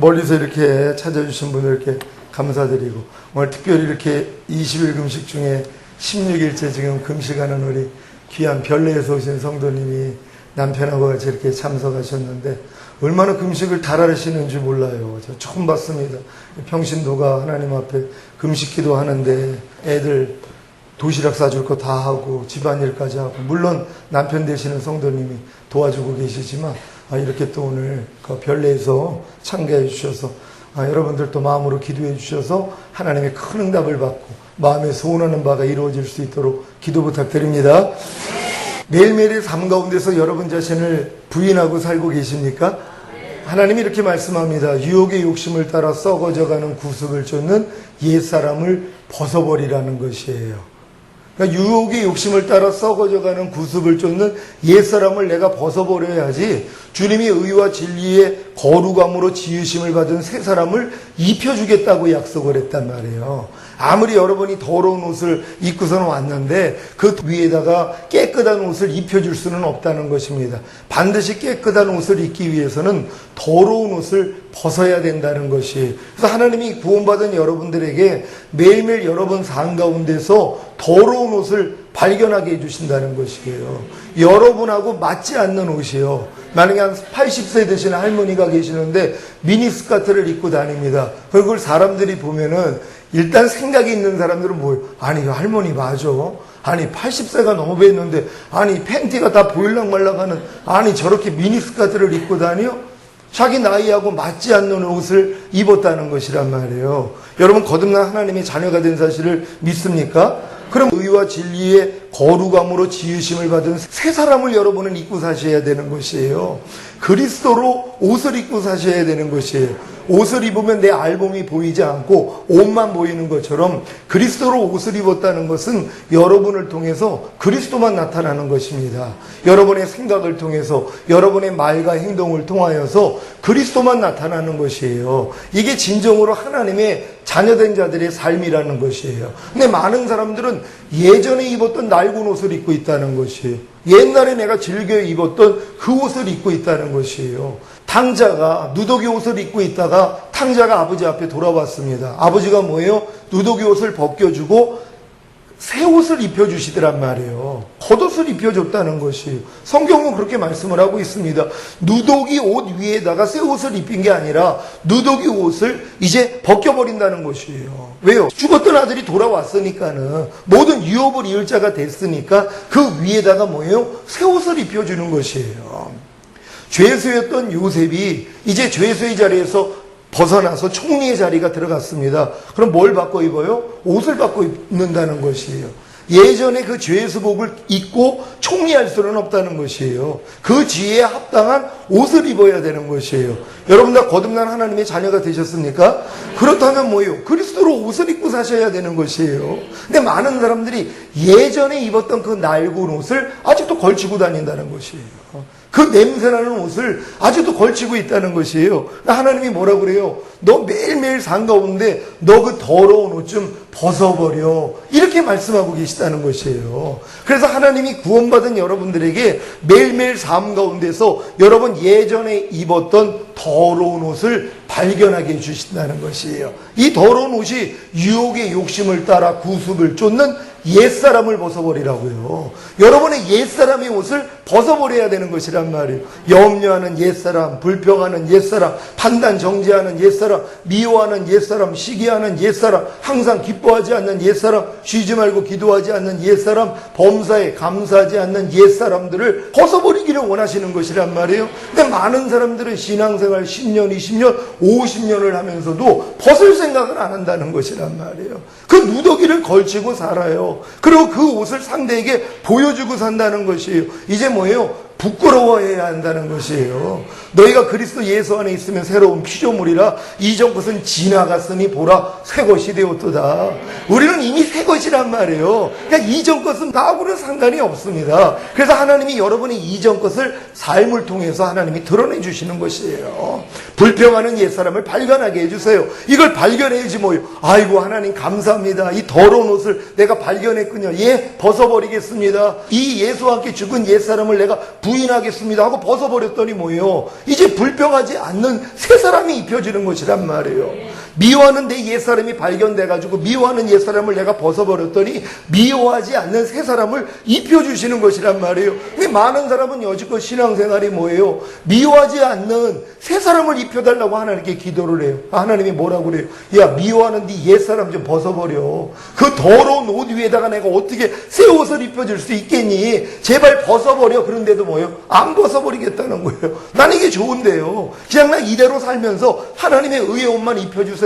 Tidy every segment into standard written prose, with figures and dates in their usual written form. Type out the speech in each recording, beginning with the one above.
멀리서 이렇게 찾아주신 분들께 감사드리고, 오늘 특별히 이렇게 20일 금식 중에 16일째 지금 금식하는 우리 귀한 별내에서 오신 성도님이 남편하고 같이 이렇게 참석하셨는데 얼마나 금식을 잘하시는지 몰라요. 저 처음 봤습니다. 평신도가 하나님 앞에 금식기도 하는데 애들 도시락 싸줄 거 다 하고 집안일까지 하고, 물론 남편 되시는 성도님이 도와주고 계시지만 이렇게 또 오늘 그 별내에서 참가해 주셔서 여러분들도 마음으로 기도해 주셔서 하나님의 큰 응답을 받고 마음에 소원하는 바가 이루어질 수 있도록 기도 부탁드립니다. 매일매일의 삶 가운데서 여러분 자신을 부인하고 살고 계십니까? 하나님이 이렇게 말씀합니다. 유혹의 욕심을 따라 썩어져가는 구습을 쫓는 옛사람을 벗어버리라는 것이에요. 그러니까 유혹의 욕심을 따라 썩어져가는 구습을 쫓는 옛사람을 내가 벗어버려야지 주님이 의와 진리의 거룩함으로 지으심을 받은 새 사람을 입혀주겠다고 약속을 했단 말이에요. 아무리 여러분이 더러운 옷을 입고서는 왔는데 그 위에다가 깨끗한 옷을 입혀줄 수는 없다는 것입니다. 반드시 깨끗한 옷을 입기 위해서는 더러운 옷을 벗어야 된다는 것이. 그래서 하나님이 구원받은 여러분들에게 매일매일 여러분 삶 가운데서 더러운 옷을 발견하게 해주신다는 것이에요. 여러분하고 맞지 않는 옷이요. 만약에 한 80세 되시는 할머니가 계시는데 미니스커트를 입고 다닙니다. 그걸 사람들이 보면은 일단 생각이 있는 사람들은 뭐예요? 아니, 할머니 맞아. 아니, 80세가 넘어했는데 아니, 팬티가 다 보일락 말락 하는, 아니, 저렇게 미니스커트를 입고 다녀? 자기 나이하고 맞지 않는 옷을 입었다는 것이란 말이에요. 여러분, 거듭난 하나님의 자녀가 된 사실을 믿습니까? 그럼 의와 진리의 거룩함으로 지으심을 받은 새 사람을 여러분은 입고 사셔야 되는 것이에요. 그리스도로 옷을 입고 사셔야 되는 것이에요. 옷을 입으면 내 알몸이 보이지 않고 옷만 보이는 것처럼 그리스도로 옷을 입었다는 것은 여러분을 통해서 그리스도만 나타나는 것입니다. 여러분의 생각을 통해서, 여러분의 말과 행동을 통하여서 그리스도만 나타나는 것이에요. 이게 진정으로 하나님의 자녀된 자들의 삶이라는 것이에요. 근데 많은 사람들은 예전에 입었던 낡은 옷을 입고 있다는 것이에요. 옛날에 내가 즐겨 입었던 그 옷을 입고 있다는 것이에요. 탕자가 누더기 옷을 입고 있다가 탕자가 아버지 앞에 돌아왔습니다. 아버지가 뭐예요? 누더기 옷을 벗겨주고 새 옷을 입혀주시더란 말이에요. 겉옷을 입혀줬다는 것이에요. 성경은 그렇게 말씀을 하고 있습니다. 누더기 옷 위에다가 새 옷을 입힌 게 아니라 누더기 옷을 이제 벗겨버린다는 것이에요. 왜요? 죽었던 아들이 돌아왔으니까는, 모든 유업을 이을 자가 됐으니까 그 위에다가 뭐예요? 새 옷을 입혀주는 것이에요. 죄수였던 요셉이 이제 죄수의 자리에서 벗어나서 총리의 자리가 들어갔습니다. 그럼 뭘 바꿔 입어요? 옷을 바꿔 입는다는 것이에요. 예전에 그 죄수복을 입고 총리할 수는 없다는 것이에요. 그 지혜에 합당한 옷을 입어야 되는 것이에요. 여러분 다 거듭난 하나님의 자녀가 되셨습니까? 그렇다면 뭐예요? 그리스도로 옷을 입고 사셔야 되는 것이에요. 근데 많은 사람들이 예전에 입었던 그 낡은 옷을 아직도 걸치고 다닌다는 것이에요. 그 냄새나는 옷을 아직도 걸치고 있다는 것이에요. 하나님이 뭐라고 그래요? 너 매일매일 삶 가운데 너 그 더러운 옷 좀 벗어버려. 이렇게 말씀하고 계시다는 것이에요. 그래서 하나님이 구원받은 여러분들에게 매일매일 삶 가운데서 여러분 예전에 입었던 더러운 옷을 발견하게 해주신다는 것이에요. 이 더러운 옷이 유혹의 욕심을 따라 구습을 쫓는 옛사람을 벗어버리라고요. 여러분의 옛사람의 옷을 벗어버려야 되는 것이란 말이에요. 염려하는 옛사람, 불평하는 옛사람, 판단 정죄하는 옛사람, 미워하는 옛사람, 시기하는 옛사람, 항상 기뻐하지 않는 옛사람, 쉬지 말고 기도하지 않는 옛사람, 범사에 감사하지 않는 옛사람들을 벗어버리기를 원하시는 것이란 말이에요. 근데 많은 사람들은 신앙생활 10년, 20년, 50년을 하면서도 벗을 생각을 안 한다는 것이란 말이에요. 그 누더기를 걸치고 살아요. 그리고 그 옷을 상대에게 보여주고 산다는 것이에요. 이제 뭐예요? 부끄러워해야 한다는 것이에요. 너희가 그리스도 예수 안에 있으면 새로운 피조물이라 이전 것은 지나갔으니 보라 새 것이 되었도다. 우리는 이미 새 것이란 말이에요. 그러니까 이전 것은 나하고는 상관이 없습니다. 그래서 하나님이 여러분의 이전 것을 삶을 통해서 하나님이 드러내 주시는 것이에요. 불평하는 옛사람을 발견하게 해주세요. 이걸 발견해야지 뭐예요. 아이고 하나님 감사합니다. 이 더러운 옷을 내가 발견했군요. 예, 벗어버리겠습니다. 이 예수와 함께 죽은 옛사람을 내가 부인하겠습니다 하고 벗어버렸더니 뭐예요? 이제 불평하지 않는 새 사람이 입혀지는 것이란 말이에요. 미워하는 내 옛사람이 발견돼가지고 미워하는 옛사람을 내가 벗어버렸더니 미워하지 않는 새 사람을 입혀주시는 것이란 말이에요. 근데 많은 사람은 여지껏 신앙생활이 뭐예요? 미워하지 않는 새 사람을 입혀달라고 하나님께 기도를 해요. 하나님이 뭐라고 그래요? 야, 미워하는 네 옛사람 좀 벗어버려. 그 더러운 옷 위에다가 내가 어떻게 새 옷을 입혀줄 수 있겠니? 제발 벗어버려. 그런데도 뭐예요? 안 벗어버리겠다는 거예요. 난 이게 좋은데요. 그냥 나 이대로 살면서 하나님의 의의 옷만 입혀주세요.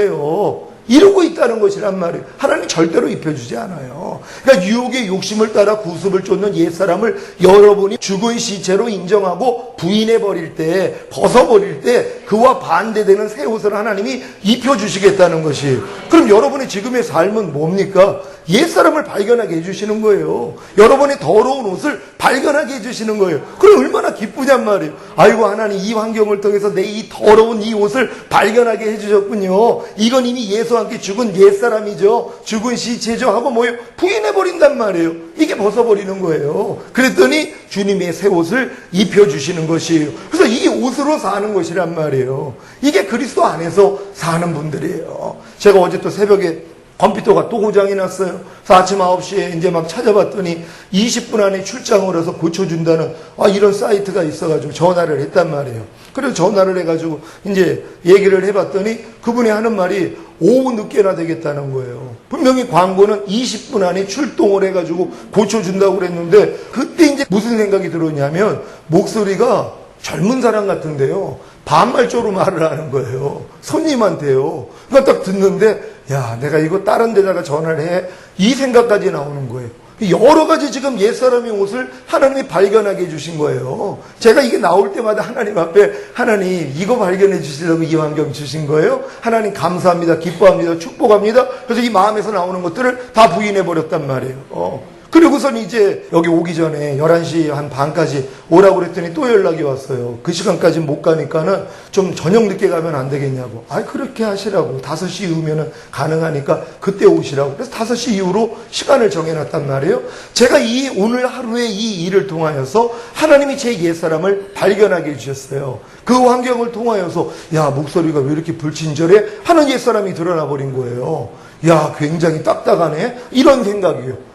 이러고 있다는 것이란 말이에요. 하나님 절대로 입혀주지 않아요. 그러니까 유혹의 욕심을 따라 구습을 쫓는 옛사람을 여러분이 죽은 시체로 인정하고 부인해버릴 때, 벗어버릴 때 그와 반대되는 새 옷을 하나님이 입혀주시겠다는 것이에요. 그럼 여러분의 지금의 삶은 뭡니까? 옛사람을 발견하게 해주시는 거예요. 여러분의 더러운 옷을 발견하게 해주시는 거예요. 그럼 얼마나 기쁘냔 말이에요. 아이고, 하나님 이 환경을 통해서 내 이 더러운 이 옷을 발견하게 해주셨군요. 이건 이미 예수와 함께 죽은 옛사람이죠. 죽은 시체죠 하고 뭐예요? 부인해버린단 말이에요. 이게 벗어버리는 거예요. 그랬더니 주님의 새 옷을 입혀주시는 것이에요. 그래서 이 옷으로 사는 것이란 말이에요. 이게 그리스도 안에서 사는 분들이에요. 제가 어제 또 새벽에 컴퓨터가 또 고장이 났어요. 그래서 아침 9시에 이제 막 찾아봤더니 20분 안에 출장을 해서 고쳐준다는 이런 사이트가 있어가지고 전화를 했단 말이에요. 그래서 전화를 해가지고 이제 얘기를 해봤더니 그분이 하는 말이 오후 늦게나 되겠다는 거예요. 분명히 광고는 20분 안에 출동을 해가지고 고쳐준다고 그랬는데 그때 이제 무슨 생각이 들었냐면 목소리가 젊은 사람 같은데요. 반말조로 말을 하는 거예요. 손님한테요. 그러니까 딱 듣는데 야, 내가 이거 다른 데다가 전화를 해. 이 생각까지 나오는 거예요. 여러 가지 지금 옛사람의 옷을 하나님이 발견하게 해주신 거예요. 제가 이게 나올 때마다 하나님 앞에 하나님 이거 발견해 주시려고 이 환경 주신 거예요. 하나님 감사합니다. 기뻐합니다. 축복합니다. 그래서 이 마음에서 나오는 것들을 다 부인해 버렸단 말이에요. 그리고선 이제 여기 오기 전에 11시 한 반까지 오라고 그랬더니 또 연락이 왔어요. 그 시간까지 못 가니까는 좀 저녁 늦게 가면 안 되겠냐고. 그렇게 하시라고. 5시 이후면은 가능하니까 그때 오시라고. 그래서 5시 이후로 시간을 정해놨단 말이에요. 제가 이 오늘 하루의 이 일을 통하여서 하나님이 제 옛사람을 발견하게 해주셨어요. 그 환경을 통하여서 야, 목소리가 왜 이렇게 불친절해? 하는 옛사람이 드러나 버린 거예요. 야, 굉장히 딱딱하네? 이런 생각이에요.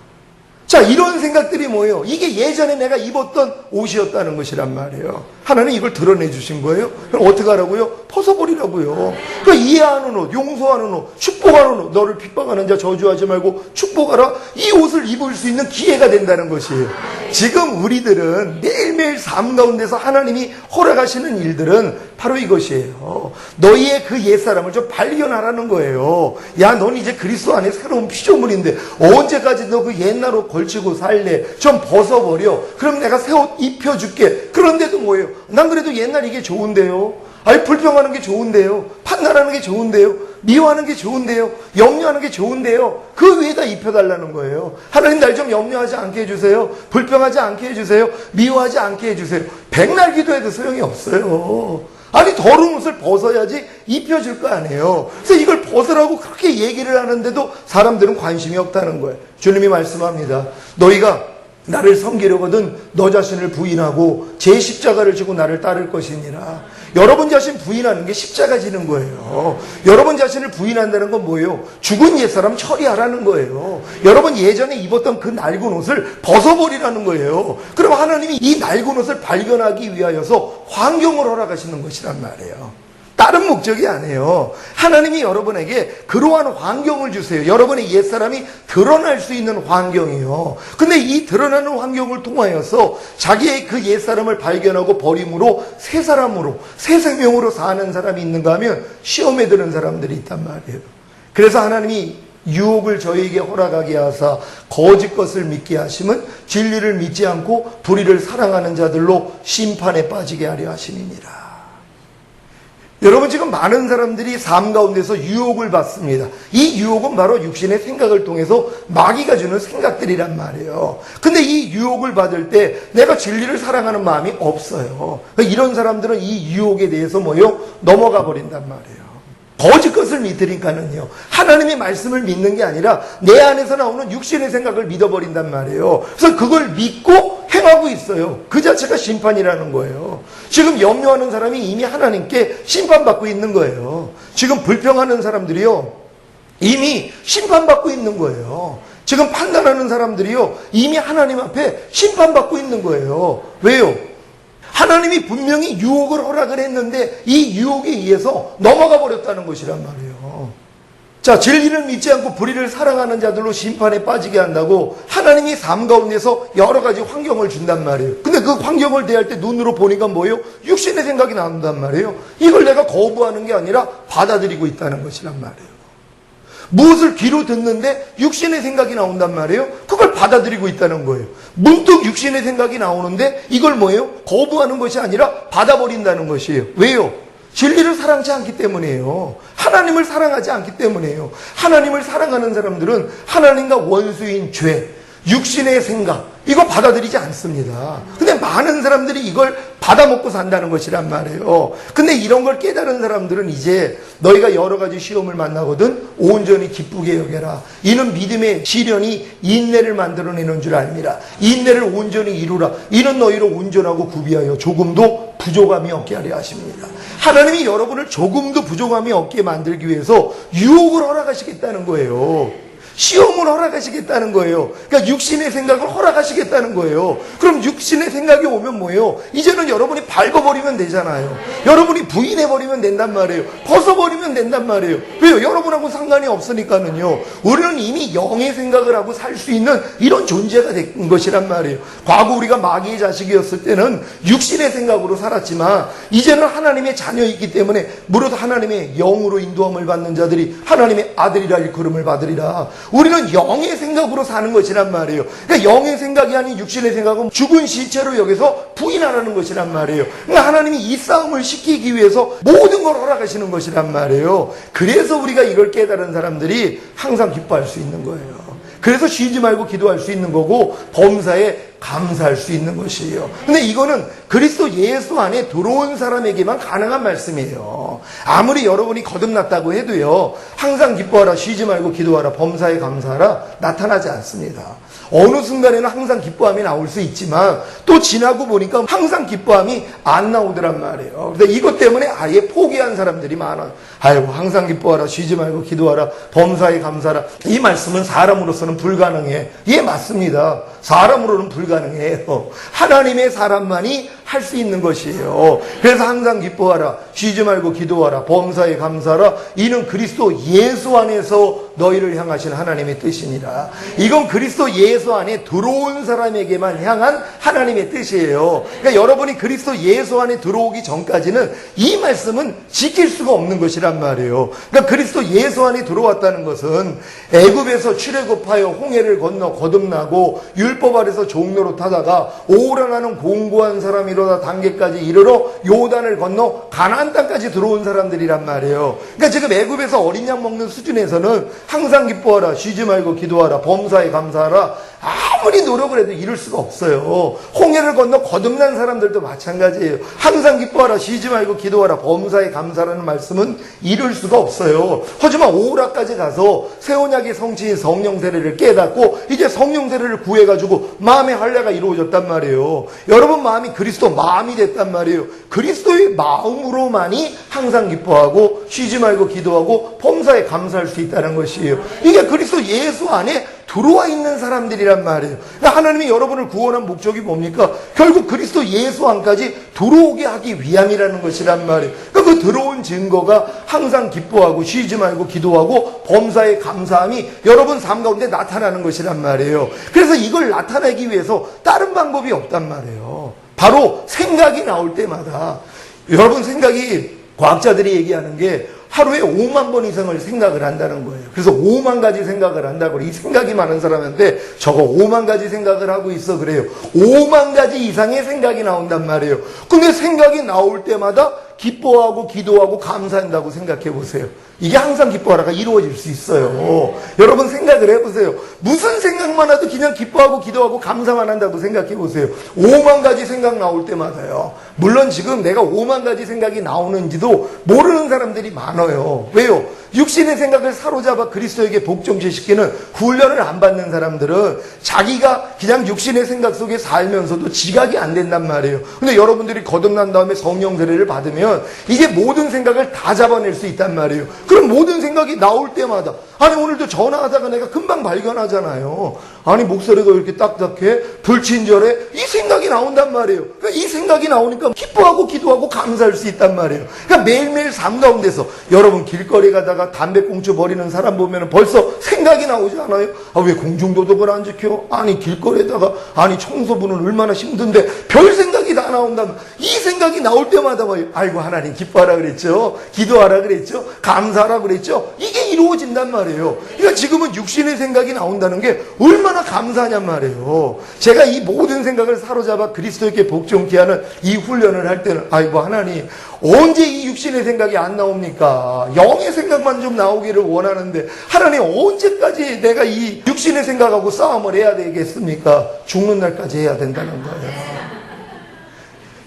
자, 이런 생각들이 뭐예요? 이게 예전에 내가 입었던 옷이었다는 것이란 말이에요. 하나님 이걸 드러내 주신 거예요. 그럼 어떻게 하라고요? 벗어버리라고요. 그러니까 이해하는 옷, 용서하는 옷, 축복하는 옷, 너를 핍박하는 자 저주하지 말고 축복하라. 이 옷을 입을 수 있는 기회가 된다는 것이에요. 지금 우리들은 매일매일 삶 가운데서 하나님이 허락하시는 일들은 바로 이것이에요. 너희의 그 옛사람을 좀 발견하라는 거예요. 야, 넌 이제 그리스도 안에 새로운 피조물인데 언제까지 너 그 옛날 옷 걸치고 살래? 좀 벗어버려. 그럼 내가 새 옷 입혀줄게. 그런데도 뭐예요? 난 그래도 옛날 이게 좋은데요. 불평하는 게 좋은데요. 판단하는 게 좋은데요. 미워하는 게 좋은데요. 염려하는 게 좋은데요. 그 위에다 입혀달라는 거예요. 하나님 날 좀 염려하지 않게 해주세요. 불평하지 않게 해주세요. 미워하지 않게 해주세요. 백날 기도해도 소용이 없어요. 더러운 옷을 벗어야지 입혀줄 거 아니에요. 그래서 이걸 벗으라고 그렇게 얘기를 하는데도 사람들은 관심이 없다는 거예요. 주님이 말씀합니다. 너희가 나를 섬기려거든 너 자신을 부인하고 제 십자가를 지고 나를 따를 것이니라. 여러분 자신 부인하는 게 십자가 지는 거예요. 여러분 자신을 부인한다는 건 뭐예요? 죽은 옛사람 처리하라는 거예요. 여러분 예전에 입었던 그 낡은 옷을 벗어버리라는 거예요. 그럼 하나님이 이 낡은 옷을 발견하기 위하여서 환경을 허락하시는 것이란 말이에요. 다른 목적이 아니에요. 하나님이 여러분에게 그러한 환경을 주세요. 여러분의 옛사람이 드러날 수 있는 환경이요. 근데 이 드러나는 환경을 통하여서 자기의 그 옛사람을 발견하고 버림으로 새 사람으로, 새 생명으로 사는 사람이 있는가 하면 시험에 드는 사람들이 있단 말이에요. 그래서 하나님이 유혹을 저희에게 허락하게 하사 거짓 것을 믿게 하심은 진리를 믿지 않고 불의를 사랑하는 자들로 심판에 빠지게 하려 하심이니라. 여러분 지금 많은 사람들이 삶 가운데서 유혹을 받습니다. 이 유혹은 바로 육신의 생각을 통해서 마귀가 주는 생각들이란 말이에요. 근데 이 유혹을 받을 때 내가 진리를 사랑하는 마음이 없어요. 이런 사람들은 이 유혹에 대해서 넘어가 버린단 말이에요. 거짓 것을 믿으니까는요. 하나님의 말씀을 믿는 게 아니라 내 안에서 나오는 육신의 생각을 믿어버린단 말이에요. 그래서 그걸 믿고 행하고 있어요. 그 자체가 심판이라는 거예요. 지금 염려하는 사람이 이미 하나님께 심판받고 있는 거예요. 지금 불평하는 사람들이요, 이미 심판받고 있는 거예요. 지금 판단하는 사람들이요, 이미 하나님 앞에 심판받고 있는 거예요. 왜요? 하나님이 분명히 유혹을 허락을 했는데 이 유혹에 의해서 넘어가 버렸다는 것이란 말이에요. 자, 진리를 믿지 않고 불의를 사랑하는 자들로 심판에 빠지게 한다고 하나님이 삶 가운데서 여러 가지 환경을 준단 말이에요. 근데 그 환경을 대할 때 눈으로 보니까 뭐예요? 육신의 생각이 나온단 말이에요. 이걸 내가 거부하는 게 아니라 받아들이고 있다는 것이란 말이에요. 무엇을 귀로 듣는데 육신의 생각이 나온단 말이에요. 그걸 받아들이고 있다는 거예요. 문득 육신의 생각이 나오는데 이걸 뭐예요? 거부하는 것이 아니라 받아버린다는 것이에요. 왜요? 진리를 사랑하지 않기 때문이에요. 하나님을 사랑하지 않기 때문이에요. 하나님을 사랑하는 사람들은 하나님과 원수인 죄, 육신의 생각, 이거 받아들이지 않습니다. 근데 많은 사람들이 이걸 받아먹고 산다는 것이란 말이에요. 근데 이런 걸 깨달은 사람들은 이제 너희가 여러 가지 시험을 만나거든 온전히 기쁘게 여겨라. 이는 믿음의 시련이 인내를 만들어내는 줄 알미라. 인내를 온전히 이루라. 이는 너희로 온전하고 구비하여 조금도 부족함이 없게 하려 하십니다. 하나님이 여러분을 조금도 부족함이 없게 만들기 위해서 유혹을 허락하시겠다는 거예요. 시험을 허락하시겠다는 거예요. 그러니까 육신의 생각을 허락하시겠다는 거예요. 그럼 육신의 생각이 오면 뭐예요? 이제는 여러분이 밟아버리면 되잖아요. 여러분이 부인해버리면 된단 말이에요. 벗어버리면 된단 말이에요. 왜요? 여러분하고 상관이 없으니까는요. 우리는 이미 영의 생각을 하고 살 수 있는 이런 존재가 된 것이란 말이에요. 과거 우리가 마귀의 자식이었을 때는 육신의 생각으로 살았지만 이제는 하나님의 자녀이기 때문에 무릇 하나님의 영으로 인도함을 받는 자들이 하나님의 아들이라 일컬음을 받으리라. 우리는 영의 생각으로 사는 것이란 말이에요. 그러니까 영의 생각이 아닌 육신의 생각은 죽은 시체로 여기서 부인하라는 것이란 말이에요. 그러니까 하나님이 이 싸움을 시키기 위해서 모든 걸 허락하시는 것이란 말이에요. 그래서 우리가 이걸 깨달은 사람들이 항상 기뻐할 수 있는 거예요. 그래서 쉬지 말고 기도할 수 있는 거고 범사에 감사할 수 있는 것이에요. 근데 이거는 그리스도 예수 안에 들어온 사람에게만 가능한 말씀이에요. 아무리 여러분이 거듭났다고 해도요, 항상 기뻐하라, 쉬지 말고 기도하라, 범사에 감사하라 나타나지 않습니다. 어느 순간에는 항상 기뻐함이 나올 수 있지만 또 지나고 보니까 항상 기뻐함이 안 나오더란 말이에요. 그래서 이것 때문에 아예 포기한 사람들이 많아요. 아이고, 항상 기뻐하라, 쉬지 말고 기도하라, 범사에 감사하라. 이 말씀은 사람으로서는 불가능해. 예, 맞습니다. 사람으로는 불가능해요. 하나님의 사람만이 할 수 있는 것이에요. 그래서 항상 기뻐하라, 쉬지 말고 기도하라, 범사에 감사하라. 이는 그리스도 예수 안에서 너희를 향하신 하나님의 뜻이니라. 이건 그리스도 예수 안에 들어온 사람에게만 향한 하나님의 뜻이에요. 그러니까 여러분이 그리스도 예수 안에 들어오기 전까지는 이 말씀은 지킬 수가 없는 것이란 말이에요. 그러니까 그리스도 예수 안에 들어왔다는 것은 애굽에서 출애굽하여 홍해를 건너 거듭나고 율법 아래서 종로로 타다가 오라나는 공고한 사람이로다 단계까지 이르러 요단을 건너 가나안 땅까지 들어온 사람들이란 말이에요. 그러니까 지금 애굽에서 어린 양 먹는 수준에서는 항상 기뻐하라, 쉬지 말고 기도하라, 범사에 감사하라, 아무리 노력을 해도 이룰 수가 없어요. 홍해를 건너 거듭난 사람들도 마찬가지예요. 항상 기뻐하라, 쉬지 말고 기도하라, 범사에 감사라는 말씀은 이룰 수가 없어요. 하지만 오라까지 가서 새 언약의 성취인 성령 세례를 깨닫고 이제 성령 세례를 구해가지고 마음의 할례가 이루어졌단 말이에요. 여러분 마음이 그리스도 마음이 됐단 말이에요. 그리스도의 마음으로만이 항상 기뻐하고 쉬지 말고 기도하고 범사에 감사할 수 있다는 것이에요. 이게 그리스도 예수 안에 들어와 있는 사람들이란 말이에요. 그러니까 하나님이 여러분을 구원한 목적이 뭡니까? 결국 그리스도 예수 안까지 들어오게 하기 위함이라는 것이란 말이에요. 그러니까 그 들어온 증거가 항상 기뻐하고 쉬지 말고 기도하고 범사에 감사함이 여러분 삶 가운데 나타나는 것이란 말이에요. 그래서 이걸 나타내기 위해서 다른 방법이 없단 말이에요. 바로 생각이 나올 때마다, 여러분 생각이, 과학자들이 얘기하는 게 하루에 5만 번 이상을 생각을 한다는 거예요. 그래서 5만 가지 생각을 한다고 그래요. 이 생각이 많은 사람한테 저거 5만 가지 생각을 하고 있어 그래요. 5만 가지 이상의 생각이 나온단 말이에요. 근데 생각이 나올 때마다 기뻐하고 기도하고 감사한다고 생각해 보세요. 이게 항상 기뻐하라가 이루어질 수 있어요. 여러분 생각을 해보세요. 무슨 생각만 해도 그냥 기뻐하고 기도하고 감사만 한다고 생각해 보세요. 5만 가지 생각 나올 때마다요. 물론 지금 내가 5만 가지 생각이 나오는지도 모르는 사람들이 많아요. 왜요? 육신의 생각을 사로잡아 그리스도에게 복종시키는 훈련을 안 받는 사람들은 자기가 그냥 육신의 생각 속에 살면서도 지각이 안 된단 말이에요. 근데 여러분들이 거듭난 다음에 성령 세례를 받으면 이제 모든 생각을 다 잡아낼 수 있단 말이에요. 그럼 모든 생각이 나올 때마다, 아니 오늘도 전화하다가 내가 금방 발견하잖아요. 아니 목소리가 왜 이렇게 딱딱해? 불친절해? 이 생각이 나온단 말이에요. 그러니까 이 생각이 나오니까 기뻐하고 기도하고 감사할 수 있단 말이에요. 그러니까 매일매일 삶 가운데서 여러분 길거리 가다가 담배꽁초 버리는 사람 보면 벌써 생각이 나오지 않아요? 아, 왜 공중도덕을 안 지켜? 아니 길거리에다가, 아니 청소부는 얼마나 힘든데 별 생각이 다 나온다면, 이 생각이 나올 때마다 뭐 아이고 하나님 기뻐하라 그랬죠, 기도하라 그랬죠, 감사하라 그랬죠. 이게 이루어진단 말이에요. 그러니까 지금은 육신의 생각이 나온다는 게 얼마나 감사하냔 말이에요. 제가 이 모든 생각을 사로잡아 그리스도에게 복종케 하는 이 훈련을 할 때는 아이고 하나님 언제 이 육신의 생각이 안 나옵니까? 영의 생각만 좀 나오기를 원하는데 하나님 언제까지 내가 이 육신의 생각하고 싸움을 해야 되겠습니까? 죽는 날까지 해야 된다는 거예요.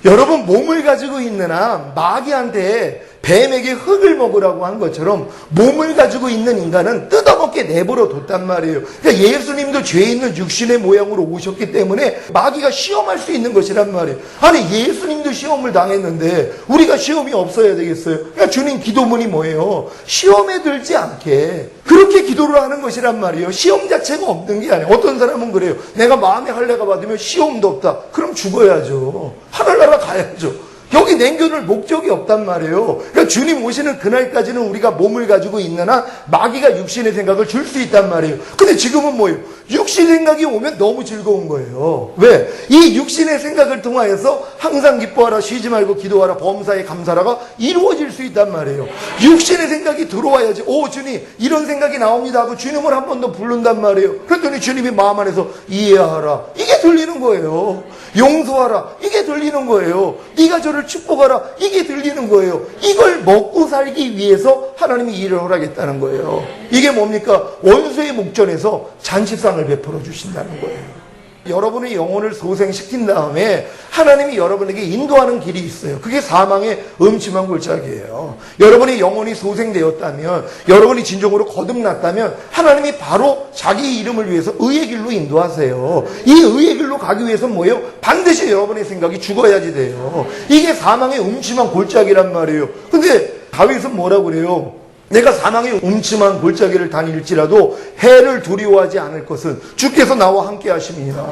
여러분 몸을 가지고 있는 한 마귀한테 뱀에게 흙을 먹으라고 한 것처럼 몸을 가지고 있는 인간은 뜯어먹게 내버려 뒀단 말이에요. 그러니까 예수님도 죄 있는 육신의 모양으로 오셨기 때문에 마귀가 시험할 수 있는 것이란 말이에요. 아니 예수님도 시험을 당했는데 우리가 시험이 없어야 되겠어요? 그러니까 주님 기도문이 뭐예요? 시험에 들지 않게 그렇게 기도를 하는 것이란 말이에요. 시험 자체가 없는 게 아니에요. 어떤 사람은 그래요. 내가 마음의 할례가 받으면 시험도 없다. 그럼 죽어야죠. 하늘나라 가야죠. 여기 남겨놓을 목적이 없단 말이에요. 그러니까 주님 오시는 그날까지는 우리가 몸을 가지고 있는 한 마귀가 육신의 생각을 줄 수 있단 말이에요. 근데 지금은 뭐예요? 육신의 생각이 오면 너무 즐거운 거예요. 왜? 이 육신의 생각을 통하여서 항상 기뻐하라, 쉬지 말고 기도하라, 범사에 감사라가 이루어질 수 있단 말이에요. 육신의 생각이 들어와야지, 오 주님 이런 생각이 나옵니다 하고 주님을 한 번 더 부른단 말이에요. 그랬더니 주님이 마음 안에서 이해하라, 이게 들리는 거예요. 용서하라, 이게 들리는 거예요. 네가 저를 축복하라, 이게 들리는 거예요. 이걸 먹고 살기 위해서 하나님이 일을 허락했다는 거예요. 이게 뭡니까? 원수의 목전에서 잔치상을 베풀어 주신다는 거예요. 여러분의 영혼을 소생시킨 다음에 하나님이 여러분에게 인도하는 길이 있어요. 그게 사망의 음침한 골짜기예요. 여러분의 영혼이 소생되었다면, 여러분이 진정으로 거듭났다면 하나님이 바로 자기 이름을 위해서 의의 길로 인도하세요. 이 의의 길로 가기 위해서 뭐예요? 반드시 여러분의 생각이 죽어야지 돼요. 이게 사망의 음침한 골짜기란 말이에요. 근데 다윗은 뭐라고 그래요? 내가 사망의 음침한 골짜기를 다닐지라도 해를 두려워하지 않을 것은 주께서 나와 함께 하심이니라.